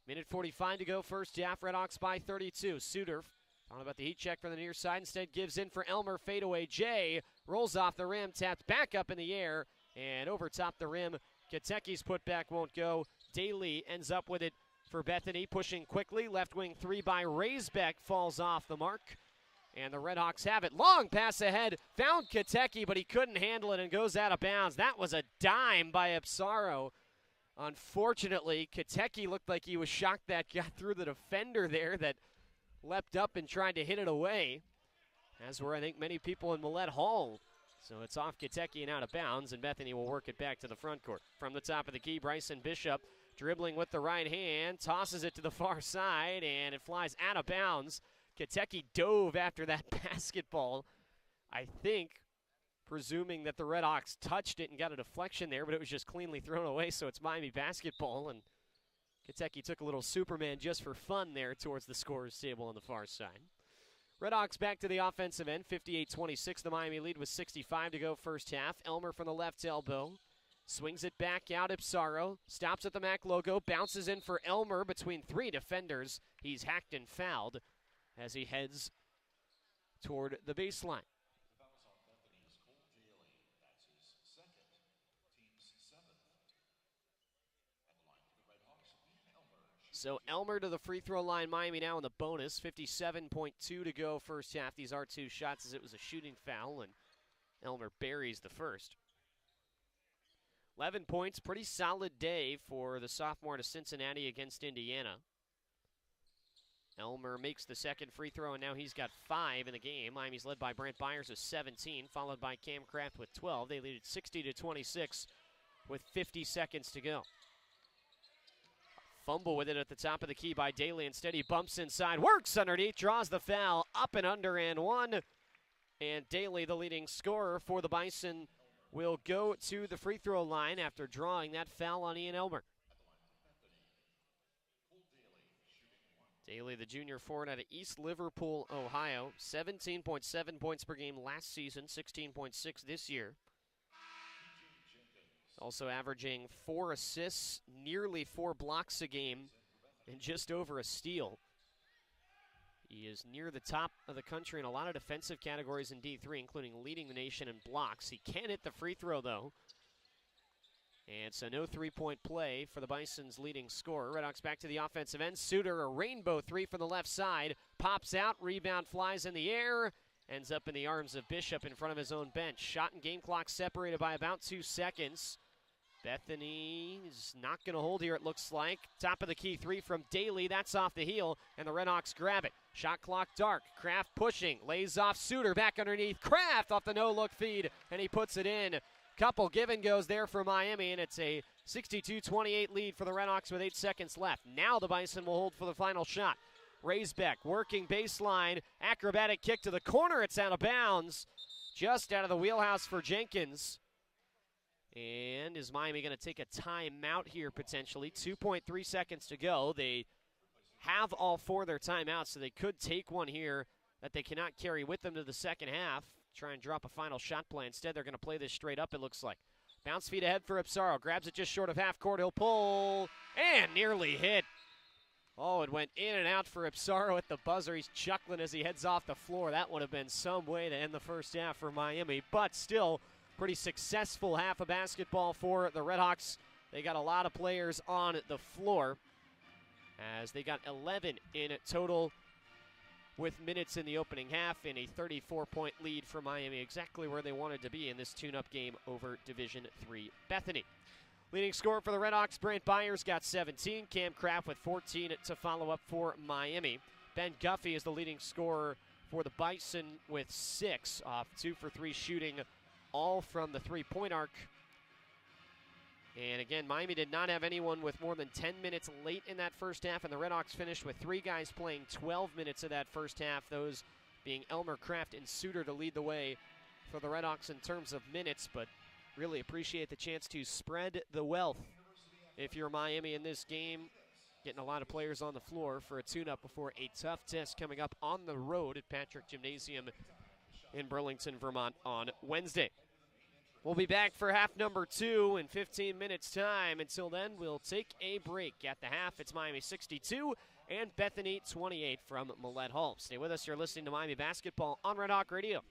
Minute 45 to go first half, RedHawks by 32. Suter, thought about the heat check from the near side, instead gives in for Elmer, fadeaway Jay, rolls off the rim, tapped back up in the air, and over top the rim. Katecki's putback won't go. Daly ends up with it for Bethany, pushing quickly. Left wing three by Raisbeck falls off the mark. And the RedHawks have it. Long pass ahead. Found Katecki, but he couldn't handle it and goes out of bounds. That was a dime by Ipsaro. Unfortunately, Katecki looked like he was shocked that got through the defender there that leapt up and tried to hit it away. As were, I think, many people in Millett Hall. So it's off Katecki and out of bounds, and Bethany will work it back to the front court. From the top of the key, Bryson Bishop dribbling with the right hand, tosses it to the far side, and it flies out of bounds. Katecki dove after that basketball, I think, presuming that the RedHawks touched it and got a deflection there, but it was just cleanly thrown away, so it's Miami basketball, and Katecki took a little Superman just for fun there towards the scorer's table on the far side. RedHawks back to the offensive end, 58-26. The Miami lead with 65 to go first half. Elmer from the left elbow. Swings it back out, Ipsaro. Stops at the MAC logo. Bounces in for Elmer between three defenders. He's hacked and fouled as he heads toward the baseline. So Elmer to the free throw line. Miami now in the bonus. 57.2 to go first half. These are two shots as it was a shooting foul, and Elmer buries the first. 11 points, pretty solid day for the sophomore to Cincinnati against Indiana. Elmer makes the second free throw, and now he's got 5 in the game. Miami's led by Brent Byers with 17, followed by Cam Kraft with 12. They lead at 60-26 with 50 seconds to go. Fumble with it at the top of the key by Daly. Instead, he bumps inside, works underneath, draws the foul, up and under and one. And Daly, the leading scorer for the Bison, will go to the free throw line after drawing that foul on Ian Elmer. Daly, the junior forward out of East Liverpool, Ohio. 17.7 points per game last season, 16.6 this year. Also averaging 4 assists, nearly 4 blocks a game, and just over a steal. He is near the top of the country in a lot of defensive categories in D3, including leading the nation in blocks. He can't hit the free throw, though. And so no three-point play for the Bison's leading scorer. RedHawks back to the offensive end. Suter, a rainbow three from the left side. Pops out, rebound flies in the air. Ends up in the arms of Bishop in front of his own bench. Shot and game clock separated by about 2 seconds. Bethany is not going to hold here, it looks like. Top of the key three from Daly. That's off the heel, and the RedHawks grab it. Shot clock dark. Kraft pushing. Lays off Suter. Back underneath. Kraft off the no-look feed, and he puts it in. Couple give and goes there for Miami, and it's a 62-28 lead for the RedHawks with 8 seconds left. Now the Bison will hold for the final shot. Raisbeck working baseline. Acrobatic kick to the corner. It's out of bounds. Just out of the wheelhouse for Jenkins. And is Miami going to take a timeout here potentially? 2.3 seconds to go. They have all 4 of their timeouts, so they could take one here that they cannot carry with them to the second half. Try and drop a final shot play. Instead, they're going to play this straight up, it looks like. Bounce feed ahead for Ipsaro. Grabs it just short of half court. He'll pull and nearly hit. Oh, it went in and out for Ipsaro at the buzzer. He's chuckling as he heads off the floor. That would have been some way to end the first half for Miami, but still pretty successful half of basketball for the RedHawks. They got a lot of players on the floor as they got 11 in total with minutes in the opening half and a 34-point lead for Miami, exactly where they wanted to be in this tune-up game over Division III Bethany. Leading scorer for the RedHawks, Brant Byers, got 17. Cam Kraft with 14 to follow up for Miami. Ben Guffey is the leading scorer for the Bison with 6 off 2 for 3 shooting, all from the three-point arc. And again, Miami did not have anyone with more than 10 minutes late in that first half, and the RedHawks finished with 3 guys playing 12 minutes of that first half, those being Elmer, Kraft, and Suter to lead the way for the RedHawks in terms of minutes, but really appreciate the chance to spread the wealth if you're Miami in this game. Getting a lot of players on the floor for a tune-up before a tough test coming up on the road at Patrick Gymnasium in Burlington, Vermont on Wednesday. We'll be back for half number 2 in 15 minutes time. Until then, we'll take a break. At the half, it's Miami 62 and Bethany 28 from Millett Hall. Stay with us. You're listening to Miami Basketball on Red Hawk Radio.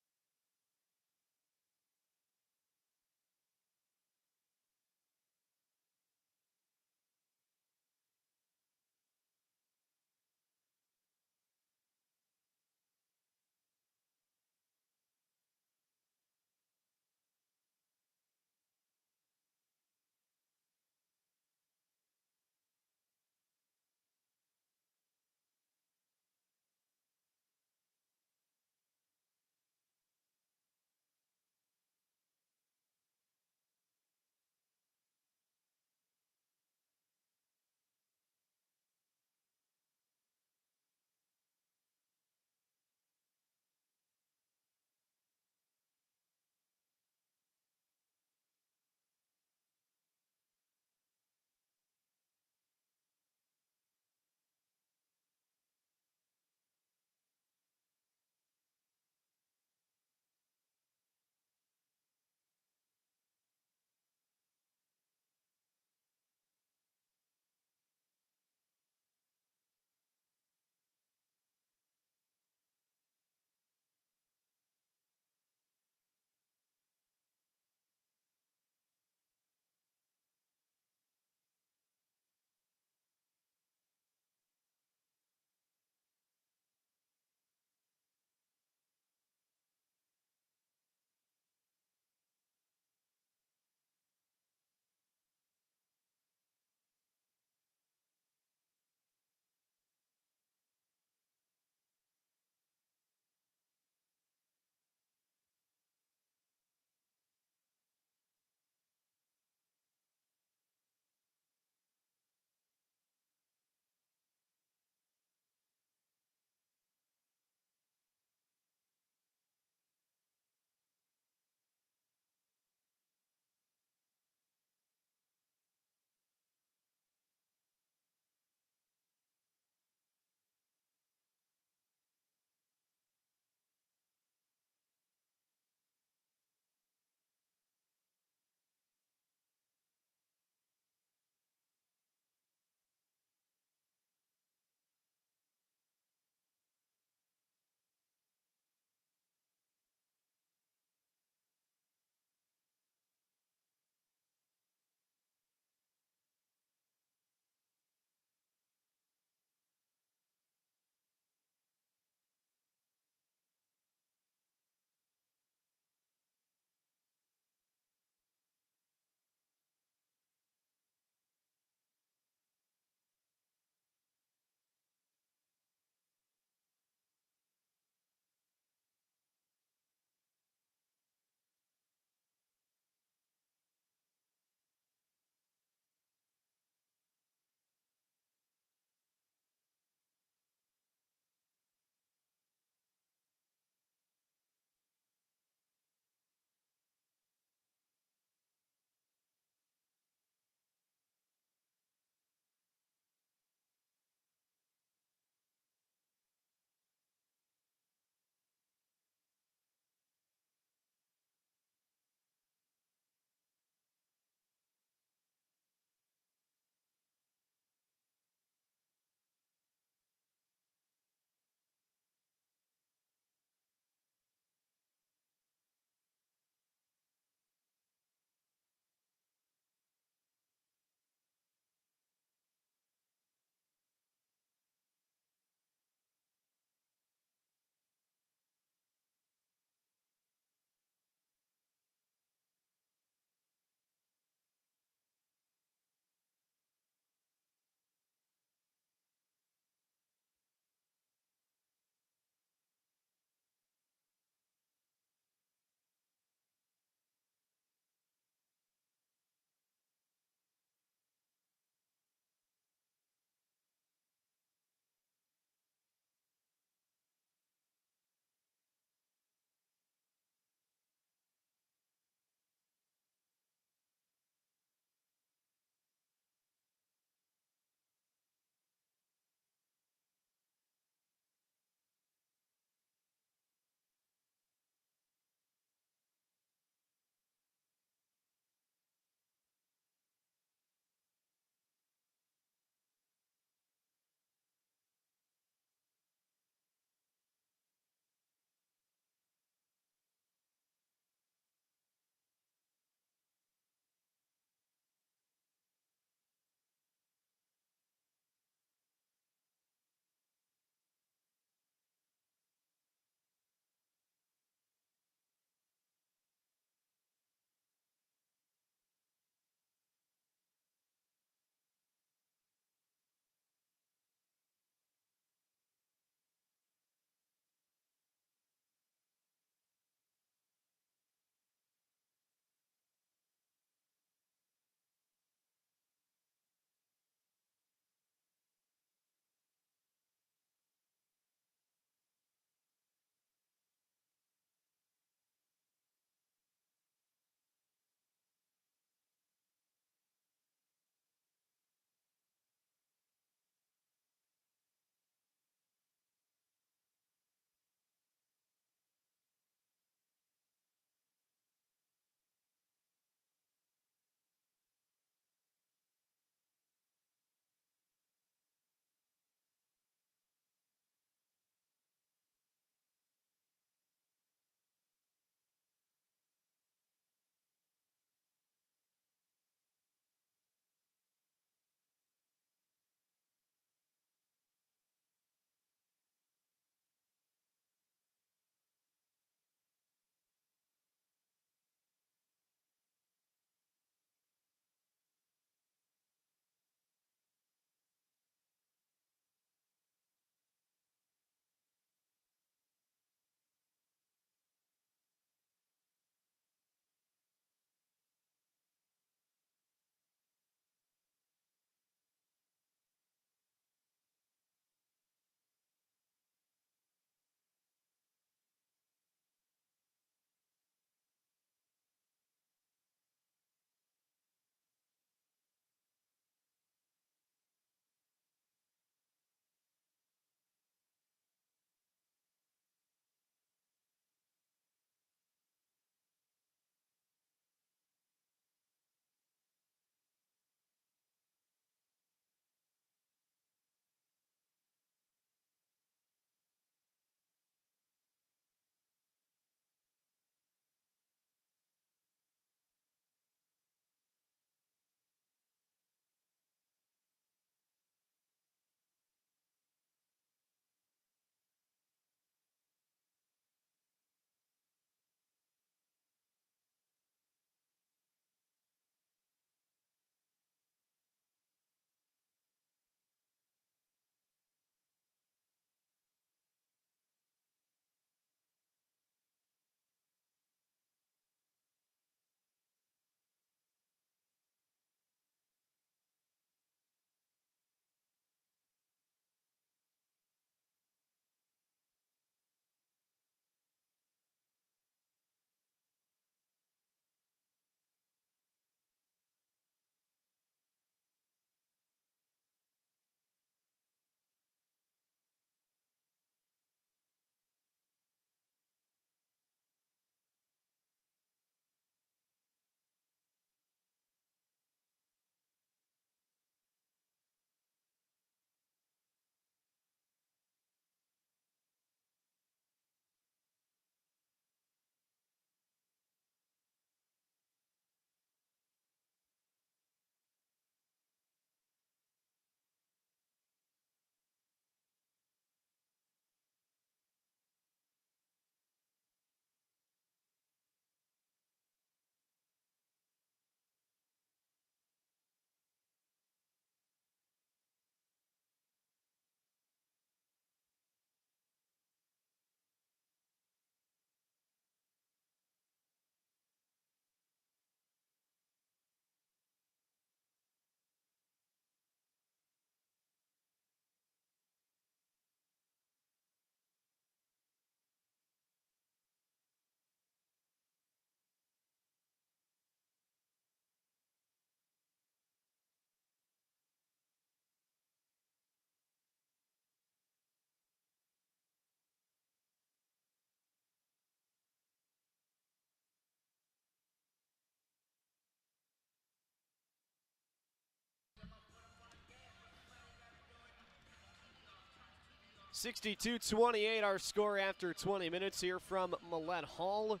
62-28 our score after 20 minutes here from Millett Hall.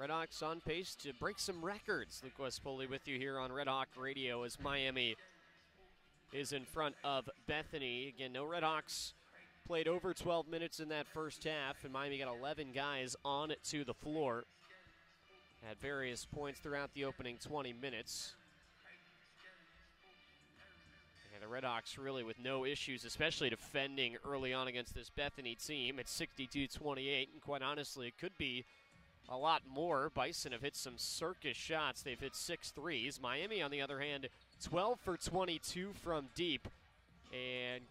RedHawks on pace to break some records. Luke West Poley with you here on RedHawk Radio as Miami is in front of Bethany. Again, no RedHawks played over 12 minutes in that first half, and Miami got 11 guys on to the floor at various points throughout the opening 20 minutes. And the RedHawks really with no issues, especially defending early on against this Bethany team. It's 62-28, and quite honestly, it could be a lot more. Bison have hit some circus shots. They've hit 6 threes. Miami, on the other hand, 12 for 22 from deep. And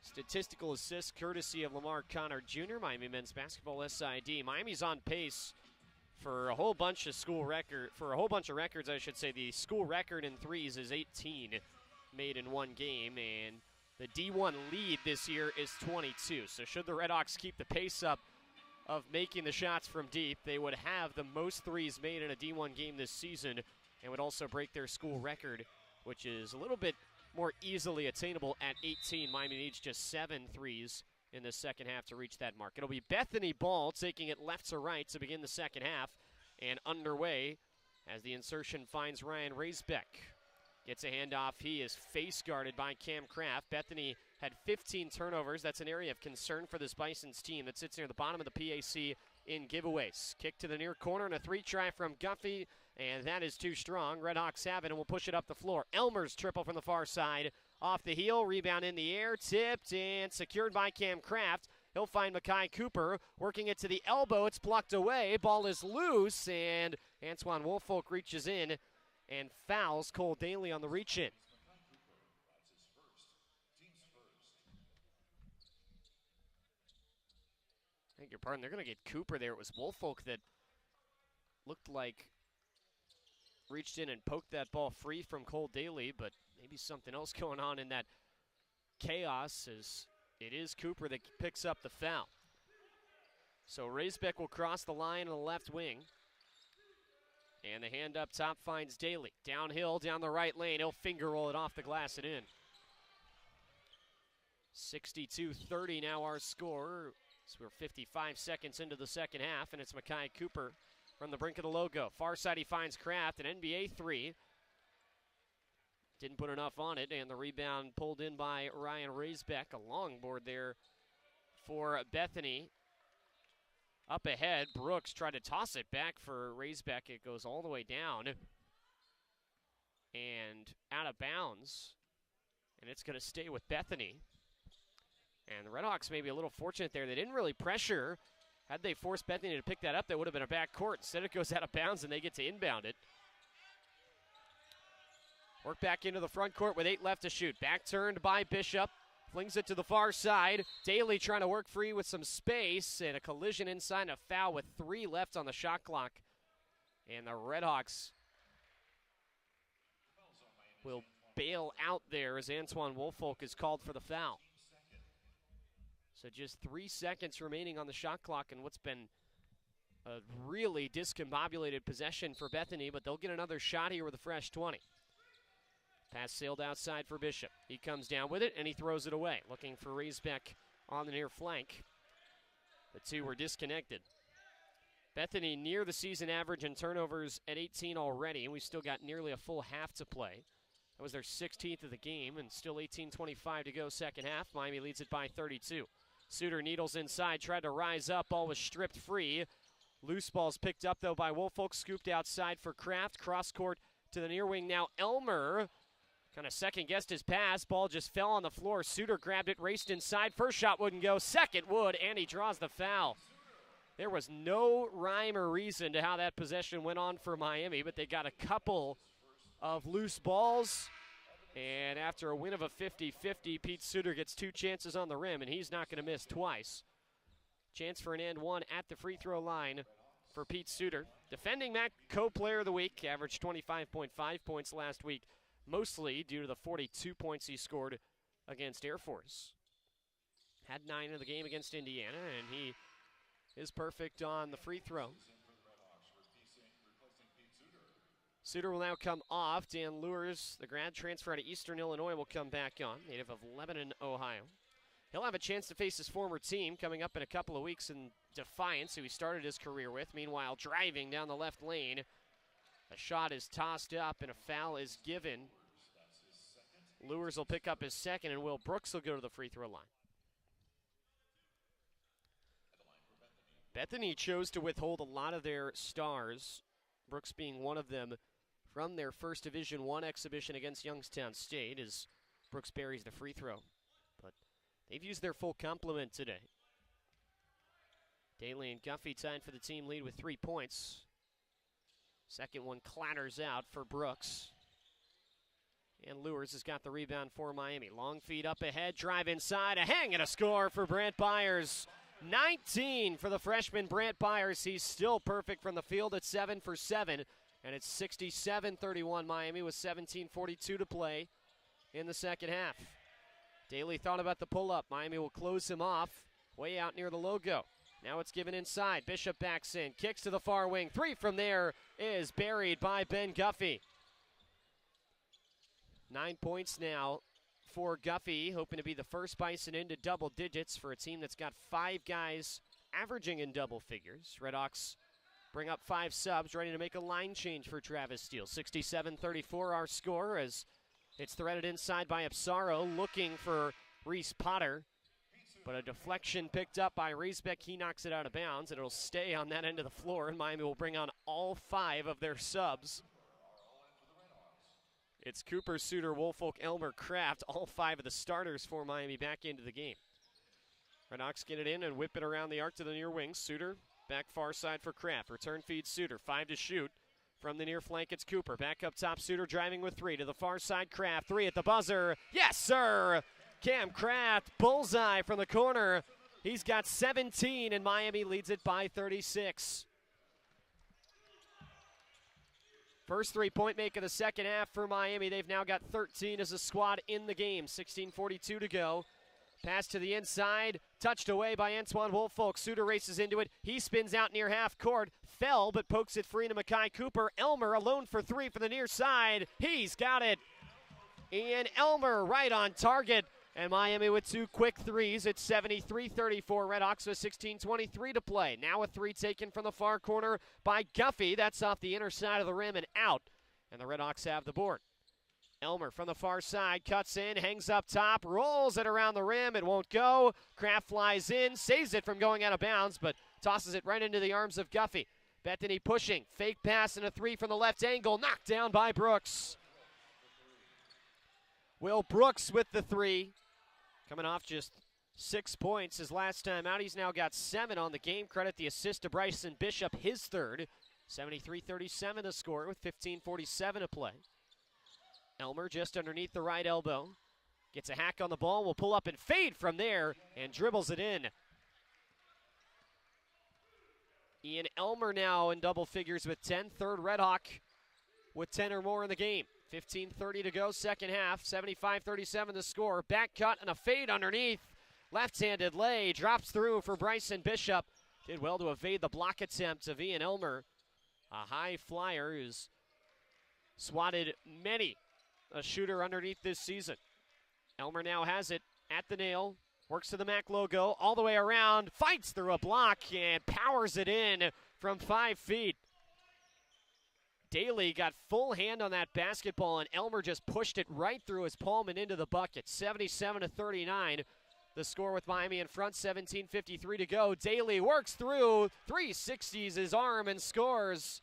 statistical assists courtesy of Lamar Connor Jr., Miami men's basketball SID. Miami's on pace for a whole bunch of records, I should say. The school record in threes is 18 made in one game, and the D1 lead this year is 22. So should the RedHawks keep the pace up of making the shots from deep, they would have the most threes made in a D1 game this season and would also break their school record, which is a little bit more easily attainable at 18. Miami needs just 7 threes in the second half to reach that mark. It'll be Bethany ball taking it left to right to begin the second half, and underway as the insertion finds Ryan Raisbeck. Gets a handoff. He is face guarded by Cam Kraft. Bethany had 15 turnovers. That's an area of concern for this Bison's team that sits near the bottom of the PAC in giveaways. Kick to the near corner and a 3-try from Guffey, and that is too strong. RedHawks have it and will push it up the floor. Elmer's triple from the far side. Off the heel, rebound in the air, tipped and secured by Cam Kraft. He'll find Makai Cooper, working it to the elbow. It's blocked away. Ball is loose, and Antoine Woolfolk reaches in and fouls Cole Daly on the reach-in. I think your pardon, they're going to get Cooper there. It was Woolfolk that looked like reached in and poked that ball free from Cole Daly, but maybe something else going on in that chaos, as it is Cooper that picks up the foul. So Raisbeck will cross the line on the left wing. And the hand up top finds Daly. Downhill, down the right lane. He'll finger roll it off the glass and in. 62-30 now our score. So we're 55 seconds into the second half, and it's Makai Cooper from the brink of the logo. Far side he finds Kraft, an NBA 3. Didn't put enough on it, and the rebound pulled in by Ryan Raisbeck. A long board there for Bethany. Up ahead, Brooks tried to toss it back for Raisbeck. It goes all the way down and out of bounds, and it's going to stay with Bethany. And the RedHawks may be a little fortunate there. They didn't really pressure. Had they forced Bethany to pick that up, that would have been a back court. Instead, it goes out of bounds, and they get to inbound it. Work back into the front court with 8 left to shoot. Back turned by Bishop. Flings it to the far side. Daly trying to work free with some space, and a collision inside and a foul with 3 left on the shot clock. And the RedHawks will bail out there as Antoine Woolfolk is called for the foul. So just 3 seconds remaining on the shot clock, and what's been a really discombobulated possession for Bethany, but they'll get another shot here with a fresh 20. Pass sailed outside for Bishop. He comes down with it, and he throws it away. Looking for Raisbeck on the near flank. The two were disconnected. Bethany near the season average in turnovers at 18 already, and we've still got nearly a full half to play. That was their 16th of the game, and still 18:25 to go second half. Miami leads it by 32. Suter needles inside, tried to rise up. Ball was stripped free. Loose ball's picked up, though, by Woolfolk. Scooped outside for Kraft. Cross court to the near wing now. Elmer kind of second-guessed his pass. Ball just fell on the floor. Suter grabbed it, raced inside. First shot wouldn't go. Second would, and he draws the foul. There was no rhyme or reason to how that possession went on for Miami, but they got a couple of loose balls. And after a win of a 50-50, Pete Suter gets 2 chances on the rim, and he's not going to miss twice. Chance for an and one at the free throw line for Pete Suter. Defending MAC co-player of the week, averaged 25.5 points last week, mostly due to the 42 points he scored against Air Force. Had 9 in the game against Indiana, and he is perfect on the free throw. Suter will now come off. Dan Lewis, the grad transfer out of Eastern Illinois, will come back on, native of Lebanon, Ohio. He'll have a chance to face his former team coming up in a couple of weeks in Defiance, who he started his career with. Meanwhile, driving down the left lane, a shot is tossed up and a foul is given. Lewers will pick up his second, and Will Brooks will go to the free throw line. Bethany chose to withhold a lot of their stars, Brooks being one of them, from their first Division I exhibition against Youngstown State, as Brooks buries the free throw. But they've used their full complement today. Daly and Guffey tied for the team lead with 3 points. Second one clatters out for Brooks. And Lewis has got the rebound for Miami. Long feed up ahead, drive inside, a hang and a score for Brant Byers. 19 for the freshman Brant Byers. He's still perfect from the field at 7 for 7. And it's 67-31 Miami with 17:42 to play in the second half. Daly thought about the pull-up. Miami will close him off way out near the logo. Now it's given inside. Bishop backs in, kicks to the far wing. 3 from there is buried by Ben Guffey. 9 points now for Guffey, hoping to be the first Bison into double digits for a team that's got 5 guys averaging in double figures. RedHawks bring up 5 subs, ready to make a line change for Travis Steele. 67-34 our score as it's threaded inside by Apsaro, looking for Reese Potter. But a deflection picked up by Riesbeck. He knocks it out of bounds, and it'll stay on that end of the floor, and Miami will bring on all 5 of their subs. It's Cooper, Suter, Woolfolk, Elmer, Kraft, all 5 of the starters for Miami back into the game. RedHawks get it in and whip it around the arc to the near wing. Suter back far side for Kraft. Return feed Suter, 5 to shoot. From the near flank, it's Cooper. Back up top, Suter driving with 3 to the far side. Kraft, 3 at the buzzer. Yes, sir! Cam Kraft, bullseye from the corner. He's got 17, and Miami leads it by 36. First three-point make of the second half for Miami. They've now got 13 as a squad in the game. 16:42 to go. Pass to the inside, touched away by Antoine Woolfolk. Suter races into it. He spins out near half court. Fell, but pokes it free to Makai Cooper. Elmer alone for 3 from the near side. He's got it. Ian Elmer right on target. And Miami with 2 quick threes. It's 73-34. RedHawks with 16:23 to play. Now a 3 taken from the far corner by Guffey. That's off the inner side of the rim and out. And the RedHawks have the board. Elmer from the far side cuts in, hangs up top, rolls it around the rim. It won't go. Kraft flies in, saves it from going out of bounds, but tosses it right into the arms of Guffey. Bethany pushing, fake pass and a 3 from the left angle, knocked down by Brooks. Will Brooks with the 3, coming off just 6 points his last time out. He's now got 7 on the game. Credit the assist to Bryson Bishop, his third. 73-37 the score with 15:47 to play. Elmer just underneath the right elbow. Gets a hack on the ball, will pull up and fade from there and dribbles it in. Ian Elmer now in double figures with 10. Third RedHawk with 10 or more in the game. 15:30 to go, second half. 75-37 the score. Back cut and a fade underneath. Left-handed lay, drops through for Bryson Bishop. Did well to evade the block attempt of Ian Elmer. A high flyer who's swatted many a shooter underneath this season. Elmer now has it at the nail. Works to the MAC logo all the way around. Fights through a block and powers it in from 5 feet. Daly got full hand on that basketball, and Elmer just pushed it right through his palm and into the bucket. 77-39. The score with Miami in front, 17:53 to go. Daly works through, 360s his arm and scores.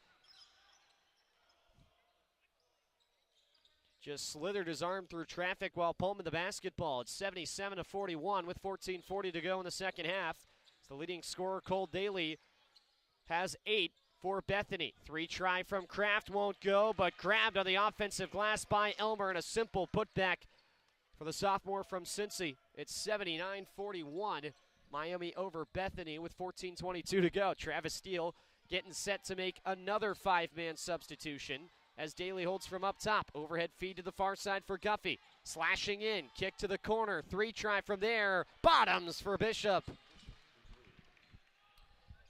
Just slithered his arm through traffic while palming the basketball. It's 77-41 with 14:40 to go in the second half. The leading scorer, Cole Daly, has 8 for Bethany. 3 try from Kraft, won't go, but grabbed on the offensive glass by Elmer and a simple putback for the sophomore from Cincy. It's 79-41. Miami over Bethany with 14:22 to go. Travis Steele getting set to make another 5-man substitution as Daly holds from up top. Overhead feed to the far side for Guffey. Slashing in, kick to the corner. 3 try from there. Bottoms for Bishop.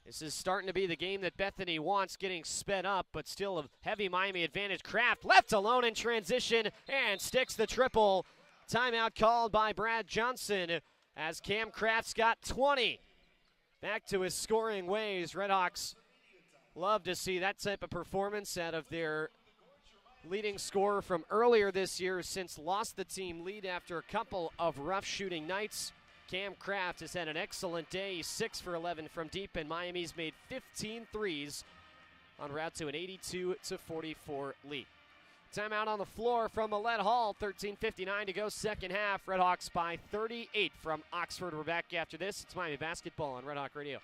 This is starting to be the game that Bethany wants, getting sped up, but still a heavy Miami advantage. Kraft left alone in transition and sticks the triple. Timeout called by Brad Johnson as Cam Kraft's got 20. Back to his scoring ways. RedHawks love to see that type of performance out of their leading scorer from earlier this year, since lost the team lead after a couple of rough shooting nights. Cam Kraft has had an excellent day. He's 6 for 11 from deep, and Miami's made 15 threes en route to an 82-44 lead. Timeout on the floor from Millett Hall. 13:59 to go, second half. RedHawks by 38 from Oxford. We're back after this. It's Miami basketball on Red Hawk Radio.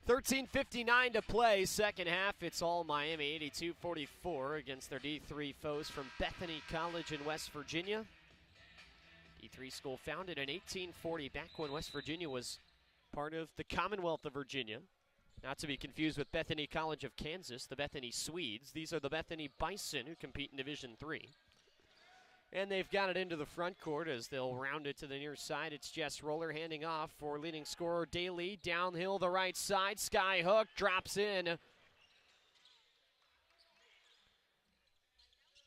$13:59 to play, second half. It's all Miami, 82-44 against their D3 foes from Bethany College in West Virginia. D3 school founded in 1840, back when West Virginia was part of the Commonwealth of Virginia. Not to be confused with Bethany College of Kansas, the Bethany Swedes. These are the Bethany Bison, who compete in Division III. And they've got it into the front court as they'll round it to the near side. It's Jess Roller handing off for leading scorer Daly. Downhill the right side. Sky hook drops in.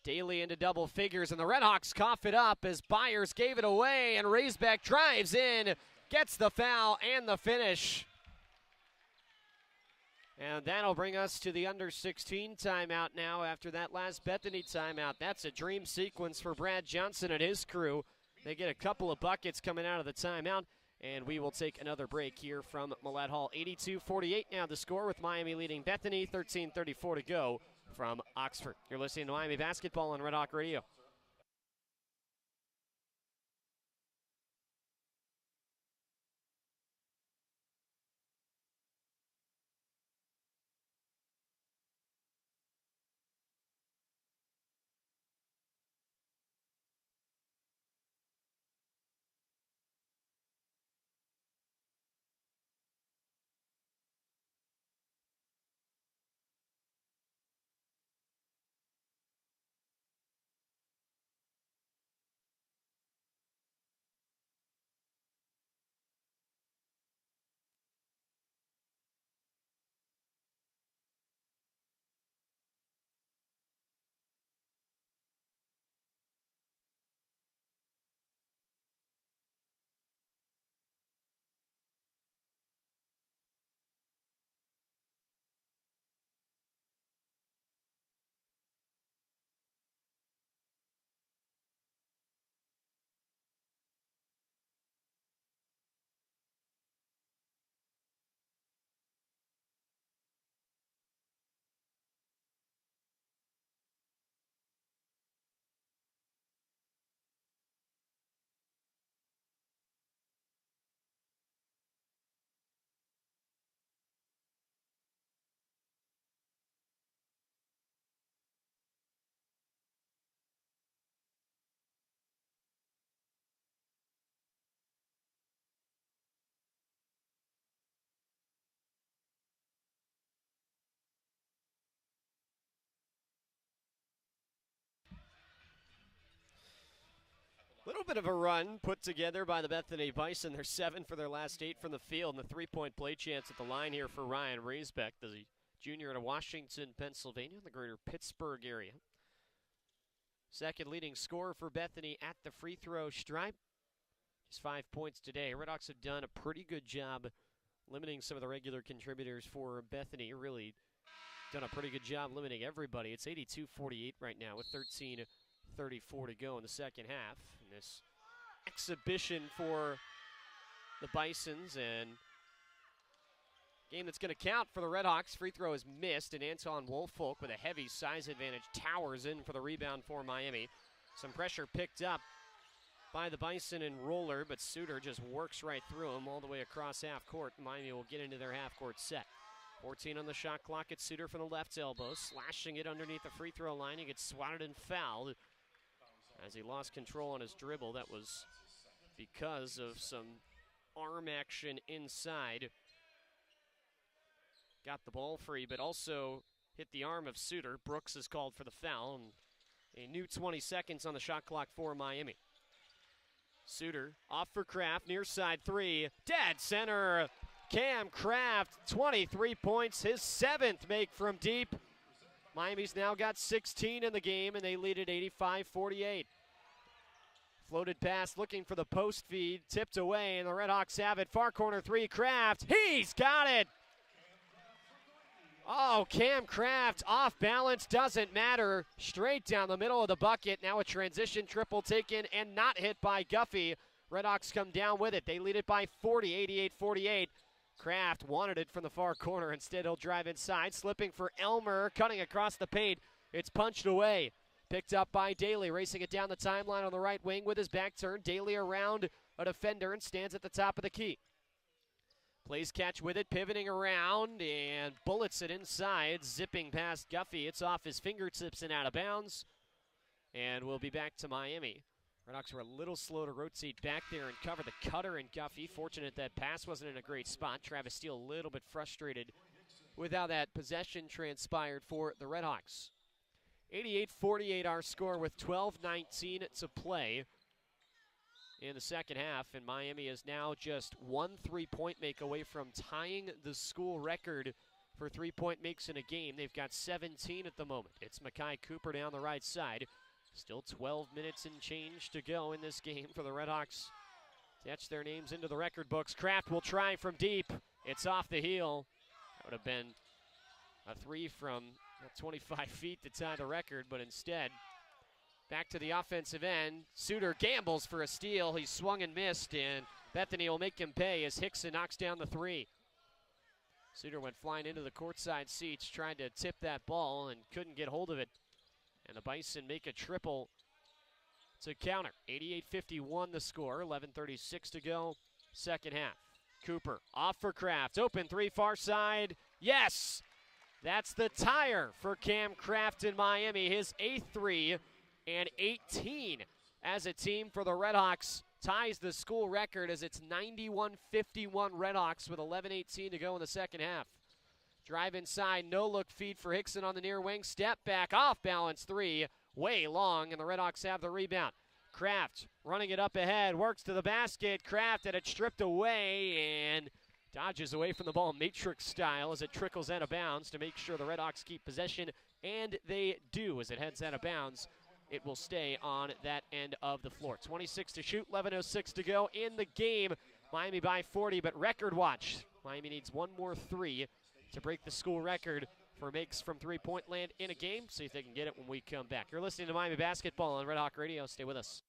Daly into double figures, and the RedHawks cough it up as Byers gave it away, and Raisbeck drives in, gets the foul and the finish. And that'll bring us to the under-16 timeout now after that last Bethany timeout. That's a dream sequence for Brad Johnson and his crew. They get a couple of buckets coming out of the timeout, and we will take another break here from Millett Hall. 82-48 now the score, with Miami leading Bethany, 13:34 to go from Oxford. You're listening to Miami Basketball on Red Hawk Radio. bit of a run put together by the Bethany Bison. They're 7 for their last 8 from the field, and the 3-point play chance at the line here for Ryan Riesbeck, the junior out of Washington, Pennsylvania, in the greater Pittsburgh area. Second leading scorer for Bethany at the free throw stripe. Just 5 points today. RedHawks have done a pretty good job limiting some of the regular contributors for Bethany. Really done a pretty good job limiting everybody. It's 82-48 right now with 13:34 to go in the second half. In this exhibition for the Bisons, and game that's going to count for the RedHawks. Free throw is missed, and Anton Woolfolk with a heavy size advantage towers in for the rebound for Miami. Some pressure picked up by the Bison and Roller, but Suter just works right through him all the way across half court. Miami will get into their half court set. 14 on the shot clock at Suter from the left elbow, slashing it underneath the free throw line. He gets swatted and fouled as he lost control on his dribble. That was because of some arm action inside. Got the ball free, but also hit the arm of Suter. Brooks is called for the foul, and a new 20 seconds on the shot clock for Miami. Suter off for Kraft, near side three, dead center. Cam Kraft, 23 points, his 7th make from deep. Miami's now got 16 in the game, and they lead at 85-48. Floated pass, looking for the post feed, tipped away, and the RedHawks have it. Far corner three, Kraft, he's got it! Oh, Cam Kraft off balance, doesn't matter. Straight down the middle of the bucket. Now a transition triple taken and not hit by Guffey. RedHawks come down with it. They lead it by 40, 88-48. Kraft wanted it from the far corner. Instead, he'll drive inside, slipping for Elmer, cutting across the paint. It's punched away. Picked up by Daly, racing it down the timeline on the right wing with his back turned. Daly around a defender and stands at the top of the key. Plays catch with it, pivoting around, and bullets it inside, zipping past Guffey. It's off his fingertips and out of bounds, and we'll be back to Miami. RedHawks were a little slow to rotate back there and cover the cutter and Guffey. Fortunate that pass wasn't in a great spot. Travis Steele a little bit frustrated with how that possession transpired for the RedHawks. 88-48 our score with 12:19 to play in the second half, and Miami is now just 1 3-point make away from tying the school record for 3-point makes in a game. They've got 17 at the moment. It's Makai Cooper down the right side. Still 12 minutes and change to go in this game for the RedHawks to etch their names into the record books. Kraft will try from deep. It's off the heel. That would have been a three from 25 feet to tie the record, but instead, back to the offensive end. Suter gambles for a steal. He swung and missed, and Bethany will make him pay as Hickson knocks down the three. Suter went flying into the courtside seats, trying to tip that ball and couldn't get hold of it. And the Bison make a triple to counter. 88-51 the score, 11:36 to go, second half. Cooper off for Kraft. Open three, far side. Yes! That's the tire for Cam Kraft in Miami. His 8th three and 18 as a team for the RedHawks. Ties the school record as it's 91-51 RedHawks with 11:18 to go in the second half. Drive inside, no-look feed for Hickson on the near wing. Step back, off-balance three, way long, and the RedHawks have the rebound. Kraft running it up ahead, works to the basket. Kraft had it stripped away and dodges away from the ball Matrix style as it trickles out of bounds to make sure the RedHawks keep possession, and they do as it heads out of bounds. It will stay on that end of the floor. 26 to shoot, 11:06 to go in the game. Miami by 40, but record watch. Miami needs one more three to break the school record for makes from three-point land in a game. See if they can get it when we come back. You're listening to Miami Basketball on Red Hawk Radio. Stay with us.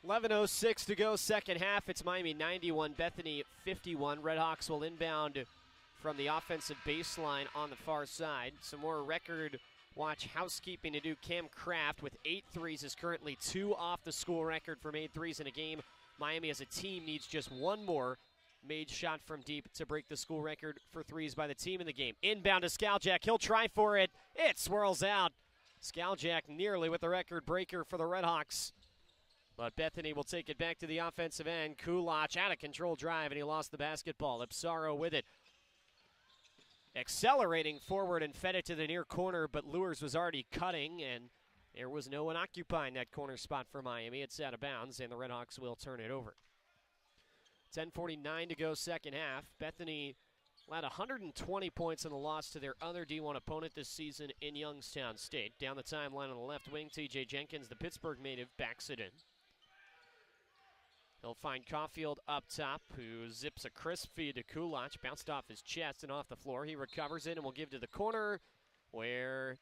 11:06 to go, second half. It's Miami 91, Bethany 51. RedHawks will inbound from the offensive baseline on the far side. Some more record watch housekeeping to do. Cam Kraft with 8 threes is currently 2 off the school record for made threes in a game. Miami as a team needs just 1 more made shot from deep to break the school record for threes by the team in the game. Inbound to Skaljak. He'll try for it. It swirls out. Skaljak nearly with the record breaker for the RedHawks. But Bethany will take it back to the offensive end. Kulach out of control drive, and he lost the basketball. Ipsaro with it. Accelerating forward and fed it to the near corner, but Lewis was already cutting, and there was no one occupying that corner spot for Miami. It's out of bounds, and the RedHawks will turn it over. 10:49 to go, second half. Bethany allowed 120 points in the loss to their other D1 opponent this season in Youngstown State. Down the timeline on the left wing, TJ Jenkins, the Pittsburgh native, backs it in. He'll find Caulfield up top, who zips a crisp feed to Kulach. Bounced off his chest and off the floor. He recovers it and will give to the corner, where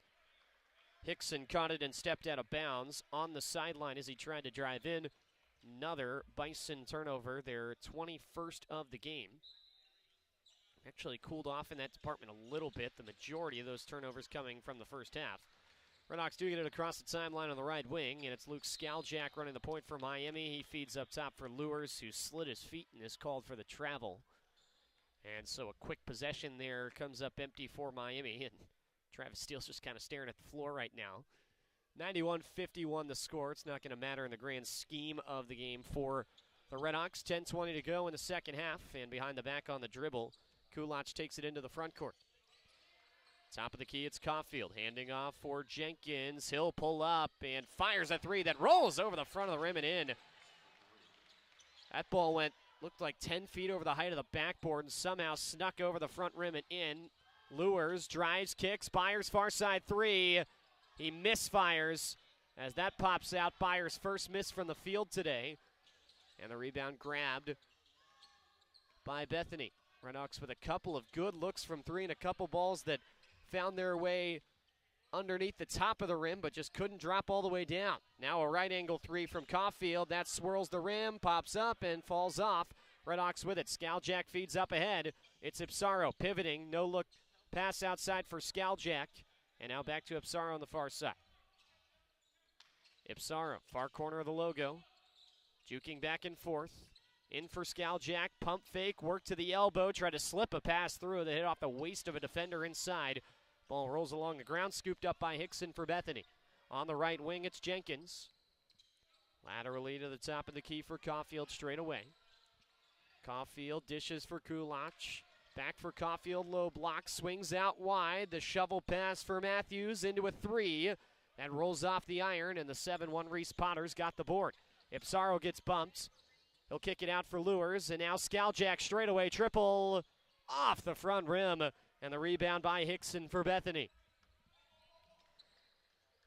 Hickson caught it and stepped out of bounds on the sideline as he tried to drive in. Another Bison turnover, their 21st of the game. Actually cooled off in that department a little bit. The majority of those turnovers coming from the first half. RedHawks do get it across the timeline on the right wing, and it's Luke Skaljak running the point for Miami. He feeds up top for Lewis, who slid his feet and is called for the travel. And so a quick possession there comes up empty for Miami, and Travis Steele's just kind of staring at the floor right now. 91-51 the score. It's not going to matter in the grand scheme of the game for the RedHawks. 10:20 to go in the second half, and behind the back on the dribble, Kulach takes it into the front court. Top of the key, it's Caulfield, handing off for Jenkins. He'll pull up and fires a 3 that rolls over the front of the rim and in. That ball looked like 10 feet over the height of the backboard and somehow snuck over the front rim and in. Lewis drives, kicks, Byers far side 3. He misfires as that pops out. Byers' first miss from the field today. And the rebound grabbed by Bethany. RedHawks with a couple of good looks from 3 and a couple balls that found their way underneath the top of the rim, but just couldn't drop all the way down. Now a right angle 3 from Caulfield. That swirls the rim, pops up, and falls off. RedHawks with it. Skaljak feeds up ahead. It's Ipsaro pivoting. No look pass outside for Skaljak. And now back to Ipsaro on the far side. Ipsaro, far corner of the logo. Juking back and forth. In for Skaljak, pump fake, work to the elbow, try to slip a pass through that hit off the waist of a defender inside. Ball rolls along the ground, scooped up by Hickson for Bethany. On the right wing, it's Jenkins. Laterally to the top of the key for Caulfield straight away. Caulfield dishes for Kulach. Back for Caulfield, low block, swings out wide. The shovel pass for Matthews into a 3. That rolls off the iron, and the 7-1 Reese Potters got the board. Ipsaro gets bumped. He'll kick it out for Lewis, and now Skaljak straightaway triple off the front rim, and the rebound by Hickson for Bethany.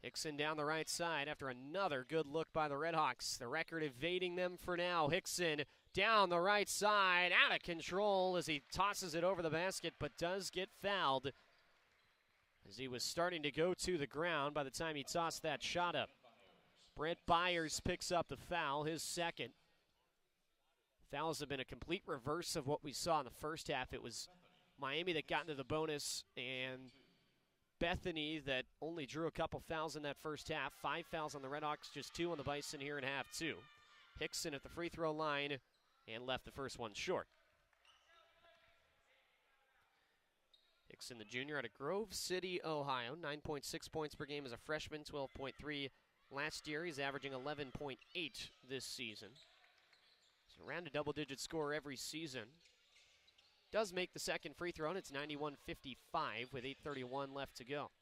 Hickson down the right side after another good look by the RedHawks. The record evading them for now. Hickson down the right side, out of control as he tosses it over the basket, but does get fouled as he was starting to go to the ground by the time he tossed that shot up. Brent Byers picks up the foul, his second. Fouls have been a complete reverse of what we saw in the first half. It was Miami that got into the bonus and Bethany that only drew a couple fouls in that first half. 5 fouls on the RedHawks, just 2 on the Bison here in half 2. Hickson at the free throw line and left the first one short. Hickson, the junior out of Grove City, Ohio. 9.6 points per game as a freshman, 12.3 last year. He's averaging 11.8 this season. Around a double-digit score every season. Does make the second free throw, and it's 91-55 with 8:31 left to go.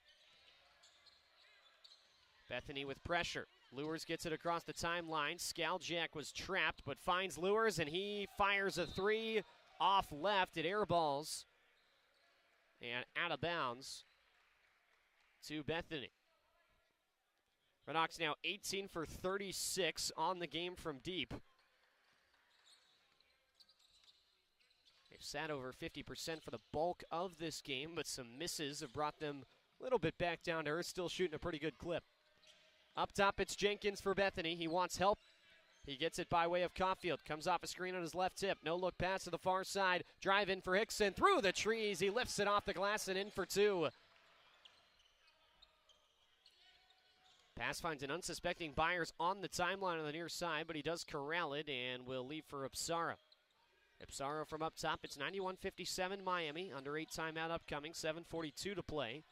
Bethany with pressure. Lewis gets it across the timeline. Skaljak was trapped, but finds Lewis, and he fires a 3 off left. It airballs and out of bounds to Bethany. RedHawks now 18 for 36 on the game from deep. They've sat over 50% for the bulk of this game, but some misses have brought them a little bit back down to earth, still shooting a pretty good clip. Up top, it's Jenkins for Bethany. He wants help. He gets it by way of Caulfield. Comes off a screen on his left hip. No look pass to the far side. Drive in for Hickson. Through the trees. He lifts it off the glass and in for two. Pass finds an unsuspecting Byers on the timeline on the near side, but he does corral it and will leave for Ipsara. Ipsara from up top. It's 91-57 Miami. Under 8 timeout upcoming. 7:42 to play.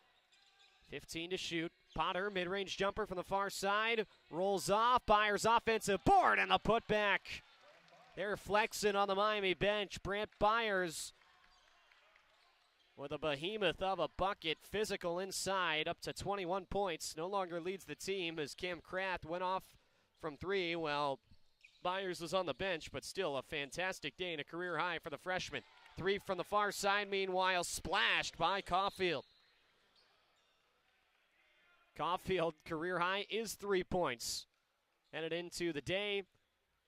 15 to shoot. Potter, mid-range jumper from the far side. Rolls off. Byers offensive board and the putback. They're flexing on the Miami bench. Brant Byers with a behemoth of a bucket. Physical inside, up to 21 points. No longer leads the team as Cam Kraft went off from 3. Well, Byers was on the bench, but still a fantastic day and a career high for the freshman. 3 from the far side, meanwhile, splashed by Caulfield. Caulfield, career high is 3 points. Headed into the day,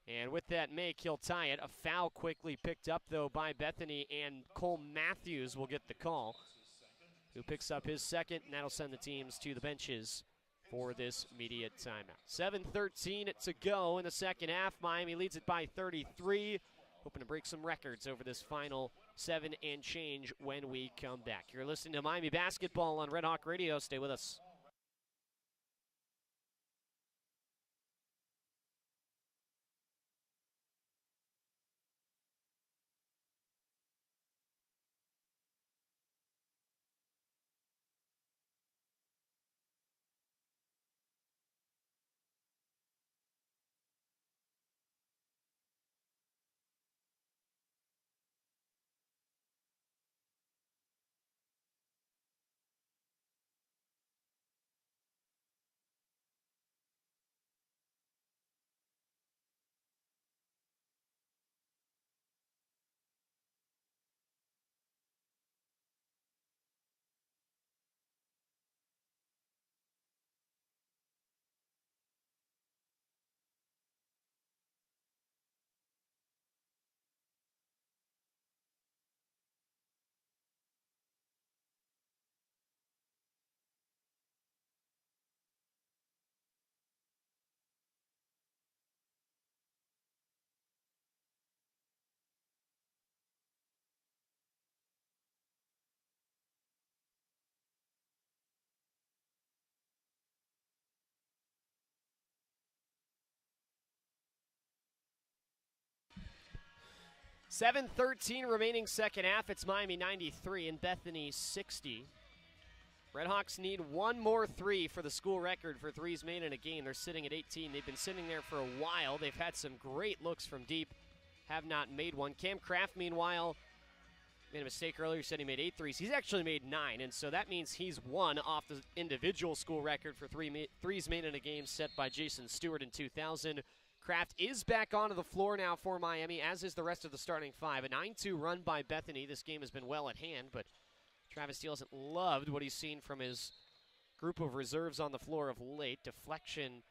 and with that make, he'll tie it. A foul quickly picked up, though, by Bethany, and Cole Matthews will get the call, who picks up his second, and that'll send the teams to the benches for this immediate timeout. 7:13 to go in the second half. Miami leads it by 33. Hoping to break some records over this final 7 and change when we come back. You're listening to Miami Basketball on Red Hawk Radio. Stay with us. $7:13 remaining second half. It's Miami 93 and Bethany 60. RedHawks need one more 3 for the school record for threes made in a game. They're sitting at 18. They've been sitting there for a while. They've had some great looks from deep. Have not made one. Cam Kraft, meanwhile, made a mistake earlier. Said he made 8 threes. He's actually made 9, and so that means he's one off the individual school record for threes made in a game set by Jason Stewart in 2000. Kraft is back onto the floor now for Miami, as is the rest of the starting 5. A 9-2 run by Bethany. This game has been well at hand, but Travis Steele hasn't loved what he's seen from his group of reserves on the floor of late. Deflection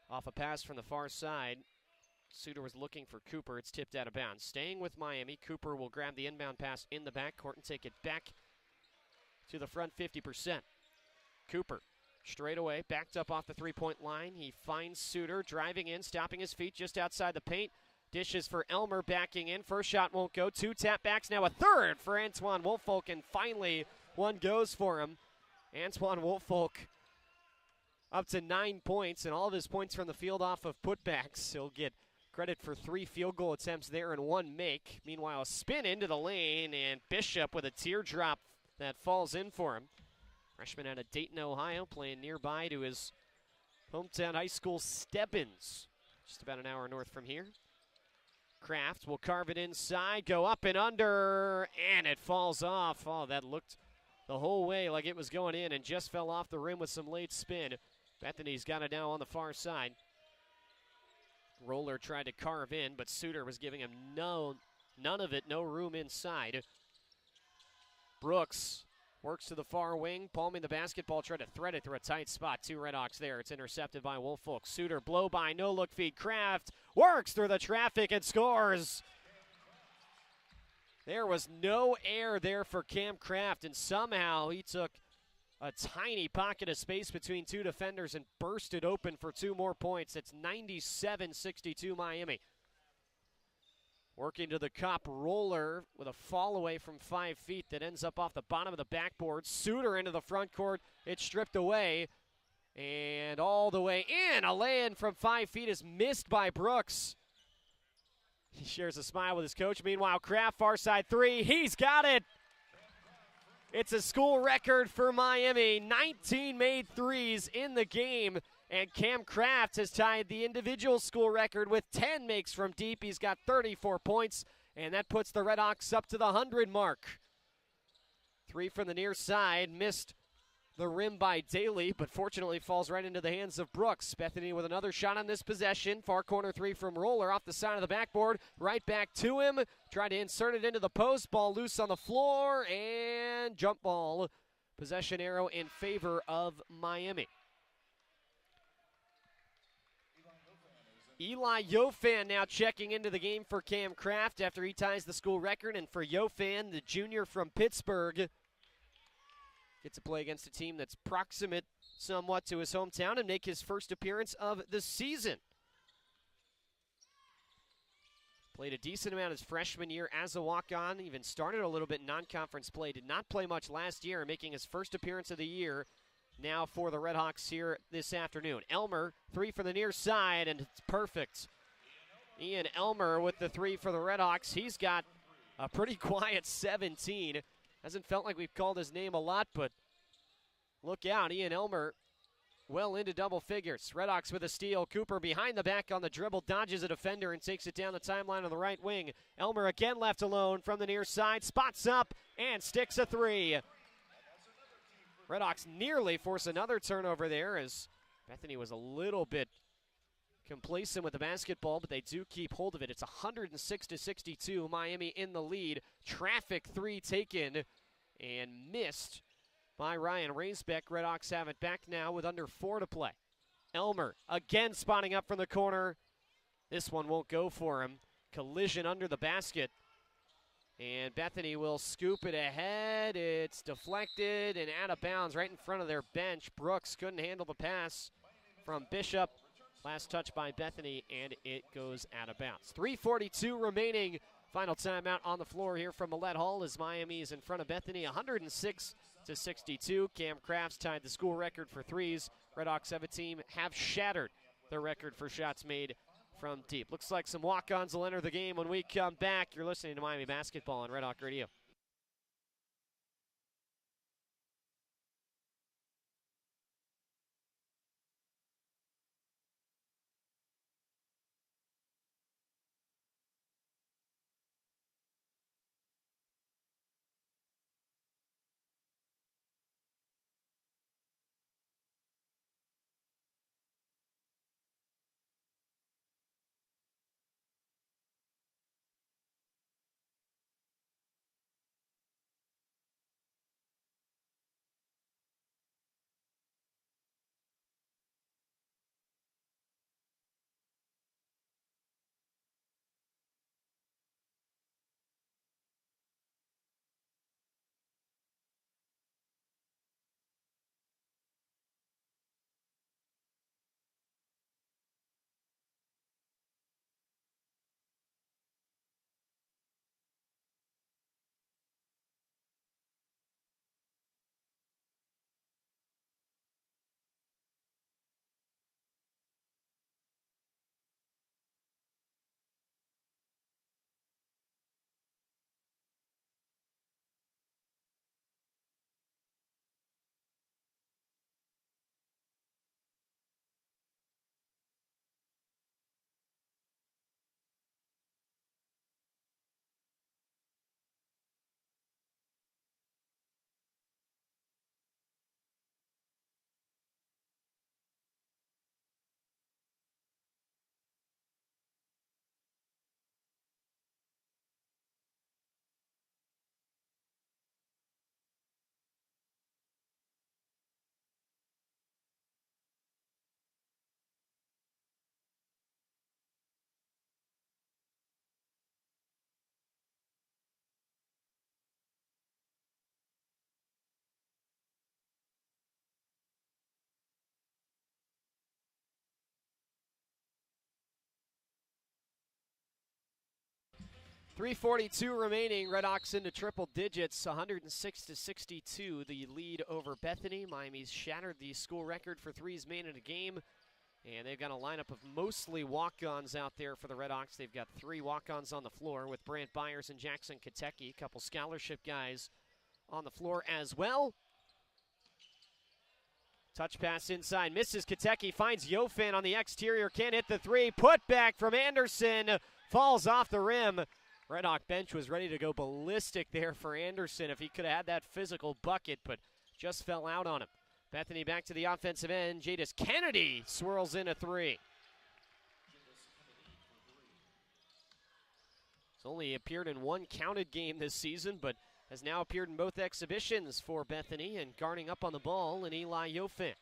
off a pass from the far side. Suter was looking for Cooper. It's tipped out of bounds. Staying with Miami, Cooper will grab the inbound pass in the backcourt and take it back to the front 50%. Cooper, straight away, backed up off the three-point line. He finds Suter, driving in, stopping his feet just outside the paint. Dishes for Elmer, backing in. First shot won't go. 2 tap backs, now a third for Antoine Woolfolk, and finally one goes for him. Antoine Woolfolk up to 9 points, and all of his points from the field off of putbacks. He'll get credit for 3 field goal attempts there and 1 make. Meanwhile, a spin into the lane, and Bishop with a teardrop that falls in for him. Freshman out of Dayton, Ohio, playing nearby to his hometown high school, Stebbins, just about an hour north from here. Kraft will carve it inside, go up and under, and it falls off. Oh, that looked the whole way like it was going in and just fell off the rim with some late spin. Bethany's got it now on the far side. Roller tried to carve in, but Suter was giving him none of it, no room inside. Brooks works to the far wing, palming the basketball, tried to thread it through a tight spot. 2 RedHawks there. It's intercepted by Woolfolk. Suter, blow by, no look feed. Kraft works through the traffic and scores. There was no air there for Cam Kraft, and somehow he took a tiny pocket of space between two defenders and burst it open for 2 more points. It's 97-62 Miami. Working to the cup, Roller with a fall away from 5 feet that ends up off the bottom of the backboard. Suter into the front court. It's stripped away. And all the way in. A lay-in from 5 feet is missed by Brooks. He shares a smile with his coach. Meanwhile, Kraft, far side 3. He's got it. It's a school record for Miami. 19 made threes in the game. And Cam Kraft has tied the individual school record with 10 makes from deep. He's got 34 points, and that puts the RedHawks up to the 100 mark. 3 from the near side, missed the rim by Daly, but fortunately falls right into the hands of Brooks. Bethany with another shot on this possession. Far corner 3 from Roller off the side of the backboard. Right back to him. Tried to insert it into the post. Ball loose on the floor, and jump ball. Possession arrow in favor of Miami. Eli Yofan now checking into the game for Cam Kraft after he ties the school record. And for Yofan, the junior from Pittsburgh, gets to play against a team that's proximate somewhat to his hometown and make his first appearance of the season. Played a decent amount his freshman year as a walk-on, even started a little bit in non-conference play. Did not play much last year, making his first appearance of the year now for the RedHawks here this afternoon. Elmer, 3 from the near side, and it's perfect. Ian Elmer with the 3 for the RedHawks. He's got a pretty quiet 17. Hasn't felt like we've called his name a lot, but look out. Ian Elmer well into double figures. RedHawks with a steal. Cooper behind the back on the dribble, dodges a defender and takes it down the timeline on the right wing. Elmer again left alone from the near side, spots up and sticks a 3. RedHawks nearly force another turnover there as Bethany was a little bit complacent with the basketball, but they do keep hold of it. It's 106-62, Miami in the lead. Traffic 3 taken and missed by Ryan Raisbeck. RedHawks have it back now with under 4 to play. Elmer again spotting up from the corner. This one won't go for him. Collision under the basket. And Bethany will scoop it ahead. It's deflected and out of bounds right in front of their bench. Brooks couldn't handle the pass from Bishop. Last touch by Bethany, and it goes out of bounds. 3:42 remaining. Final timeout on the floor here from Millett Hall as Miami is in front of Bethany, 106-62. Cam Kraft's tied the school record for threes. RedHawks have shattered their record for shots made from deep. Looks like some walk-ons will enter the game when we come back. You're listening to Miami Basketball on Red Hawk Radio. 3:42 remaining. RedHawks into triple digits, 106-62. The lead over Bethany. Miami's shattered the school record for threes made in a game. And they've got a lineup of mostly walk-ons out there for the RedHawks. They've got 3 walk-ons on the floor with Brant Byers and Jackson Katecki. A couple scholarship guys on the floor as well. Touch pass inside, misses Katecki, finds Yofan on the exterior, can't hit the 3. Put back from Anderson, falls off the rim. RedHawk bench was ready to go ballistic there for Anderson if he could have had that physical bucket, but just fell out on him. Bethany back to the offensive end. Jadis Kennedy swirls in a 3. He's only appeared in 1 counted game this season, but has now appeared in both exhibitions for Bethany, and guarding up on the ball and Eli Yofan.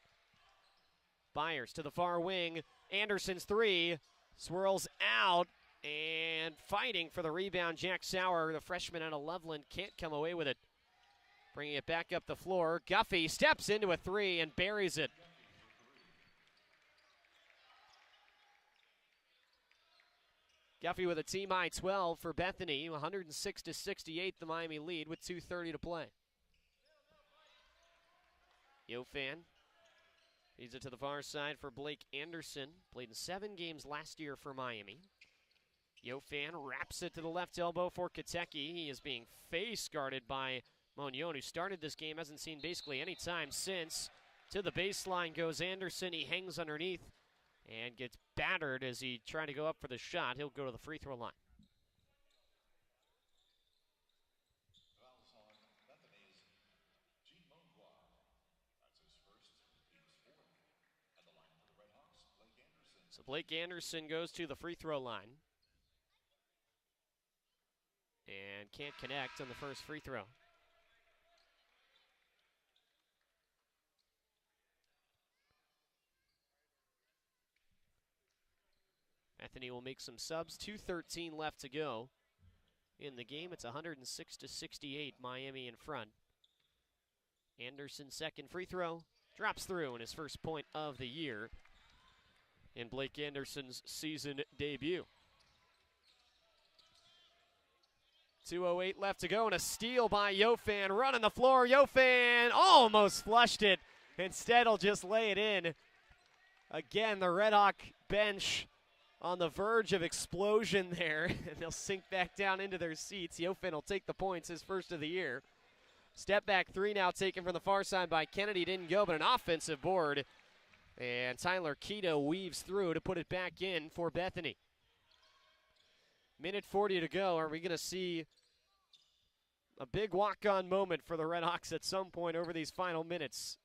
Byers to the far wing. Anderson's 3 swirls out, and fighting for the rebound. Jack Sauer, the freshman out of Loveland, can't come away with it. Bringing it back up the floor. Guffey steps into a 3 and buries it. Guffey with a team high 12 for Bethany. 106-68 the Miami lead with 2:30 to play. Yofan feeds it to the far side for Blake Anderson. Played in 7 games last year for Miami. Yofan wraps it to the left elbow for Katecki. He is being face guarded by Monyon, who started this game, hasn't seen basically any time since. To the baseline goes Anderson. He hangs underneath and gets battered as he tried to go up for the shot. He'll go to the free throw line. So Blake Anderson goes to the free throw line and can't connect on the first free throw. Bethany will make some subs. 2:13 left to go in the game. It's 106-68, Miami in front. Anderson's second free throw drops through in his first point of the year in Blake Anderson's season debut. 2:08 left to go, and a steal by Yofan. Running the floor, Yofan almost flushed it. Instead, he'll just lay it in. Again, the RedHawk bench on the verge of explosion there, and they'll sink back down into their seats. Yofan will take the points, his first of the year. Step back 3 now taken from the far side by Kennedy. Didn't go, but an offensive board. And Tyler Keto weaves through to put it back in for Bethany. Minute 40 to go. Are we going to see a big walk-on moment for the RedHawks at some point over these final minutes?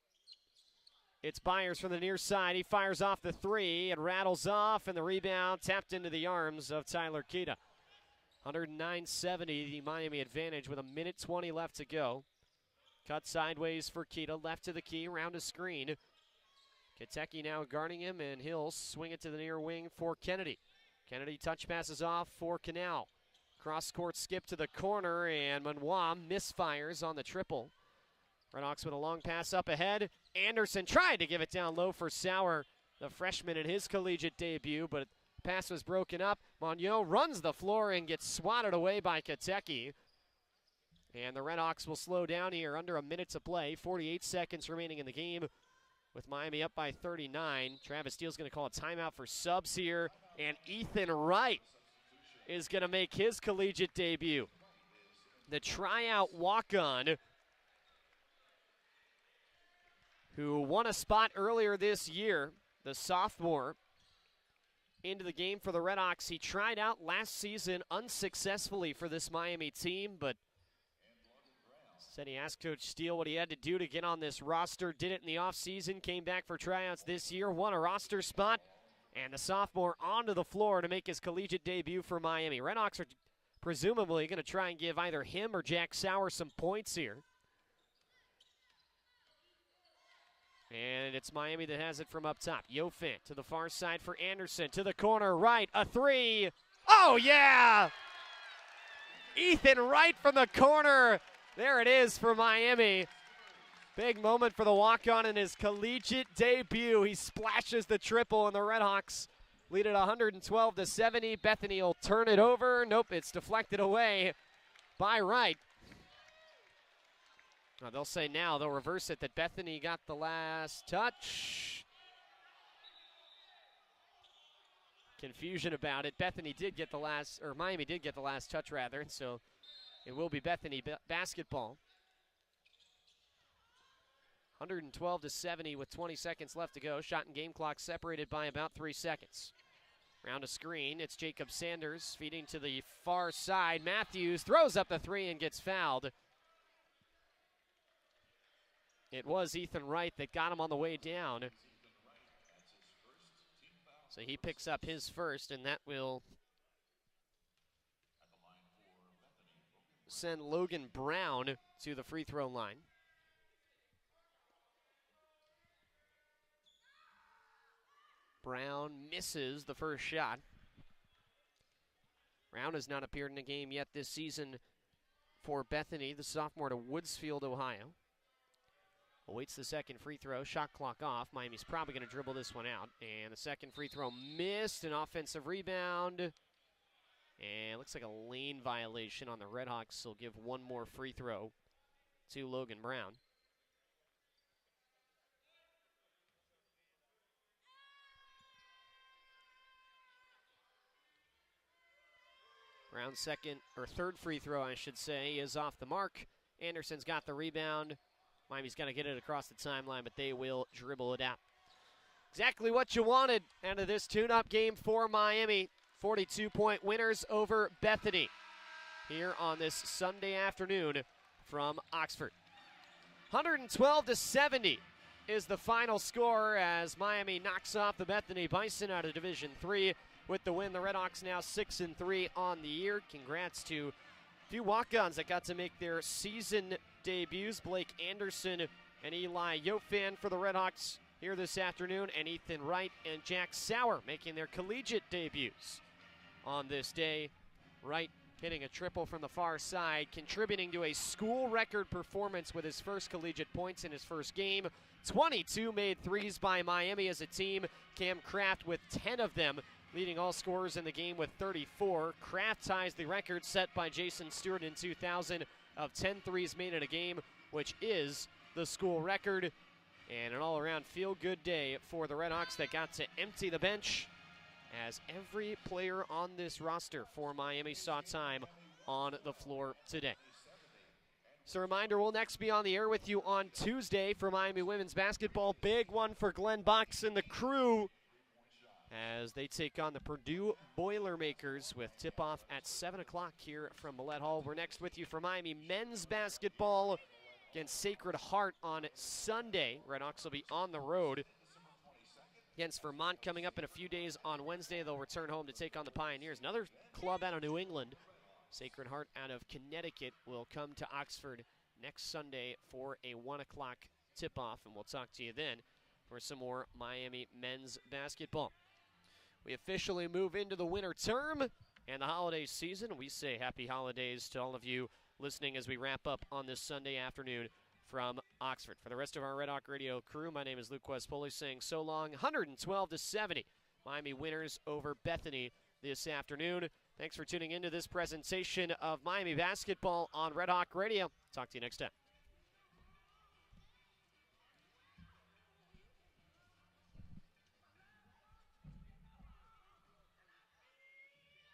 It's Byers from the near side. He fires off the 3. It rattles off, and the rebound tapped into the arms of Tyler Keita. 109-70, the Miami advantage with a minute 20 left to go. Cut sideways for Keita, left to the key, around a screen. Katecki now guarding him, and he'll swing it to the near wing for Kennedy. Kennedy touch passes off for Canal. Cross-court skip to the corner, and Manoir misfires on the triple. RedHawks with a long pass up ahead. Anderson tried to give it down low for Sauer, the freshman in his collegiate debut, but the pass was broken up. Monyo runs the floor and gets swatted away by Katecki. And the RedHawks will slow down here, under a minute to play. 48 seconds remaining in the game with Miami up by 39. Travis Steele's going to call a timeout for subs here, and Ethan Wright is going to make his collegiate debut. The tryout walk-on, who won a spot earlier this year, the sophomore, into the game for the RedHawks. He tried out last season unsuccessfully for this Miami team, but said he asked Coach Steele what he had to do to get on this roster. Did it in the offseason, came back for tryouts this year, won a roster spot, and the sophomore onto the floor to make his collegiate debut for Miami. RedHawks are presumably going to try and give either him or Jack Sauer some points here. And it's Miami that has it from up top. Yofan to the far side for Anderson. To the corner right, a 3. Oh, yeah! Ethan Wright from the corner. There it is for Miami. Big moment for the walk-on in his collegiate debut. He splashes the triple, and the RedHawks lead it 112-70. Bethany will turn it over. Nope, it's deflected away by Wright. They'll say now, they'll reverse it, that Bethany got the last touch. Confusion about it. Bethany did get the last, or Miami did get the last touch rather, and so it will be Bethany basketball. 112-70 with 20 seconds left to go. Shot and game clock separated by about 3 seconds. Round a screen, it's Jacob Sanders feeding to the far side. Matthews throws up the three and gets fouled. It was Ethan Wright that got him on the way down. So he picks up his first, and that will send Logan Brown to the free throw line. Brown misses the first shot. Brown has not appeared in a game yet this season for Bethany, the sophomore to Woodsfield, Ohio. Awaits the second free throw, shot clock off. Miami's probably going to dribble this one out. And the second free throw missed, an offensive rebound. And looks like a lane violation on the RedHawks, so will give one more free throw to Logan Brown. Brown's third free throw, I should say, is off the mark. Anderson's got the rebound. Miami's got to get it across the timeline, but they will dribble it out. Exactly what you wanted out of this tune-up game for Miami. 42-point winners over Bethany here on this Sunday afternoon from Oxford. 112-70 is the final score as Miami knocks off the Bethany Bison out of Division III with the win. The RedHawks now 6-3 on the year. Congrats to a few walk-ons that got to make their season debuts. Blake Anderson and Eli Yofan for the RedHawks here this afternoon, and Ethan Wright and Jack Sauer making their collegiate debuts on this day. Wright hitting a triple from the far side, contributing to a school record performance with his first collegiate points in his first game. 22 made threes by Miami as a team. Cam Kraft with 10 of them, leading all scorers in the game with 34. Kraft ties the record set by Jason Stewart in 2000 of 10 threes made in a game, which is the school record. And an all-around feel-good day for the RedHawks that got to empty the bench, as every player on this roster for Miami saw time on the floor today. So a reminder, we'll next be on the air with you on Tuesday for Miami women's basketball. Big one for Glenn Box and the crew as they take on the Purdue Boilermakers with tip-off at 7 o'clock here from Millett Hall. We're next with you for Miami men's basketball against Sacred Heart on Sunday. RedHawks will be on the road against Vermont coming up in a few days on Wednesday. They'll return home to take on the Pioneers. Another club out of New England, Sacred Heart out of Connecticut, will come to Oxford next Sunday for a 1 o'clock tip-off, and we'll talk to you then for some more Miami men's basketball. We officially move into the winter term and the holiday season. We say happy holidays to all of you listening as we wrap up on this Sunday afternoon from Oxford. For the rest of our Red Hawk Radio crew, my name is Poley saying so long. 112-70, Miami winners over Bethany this afternoon. Thanks for tuning into this presentation of Miami basketball on Red Hawk Radio. Talk to you next time.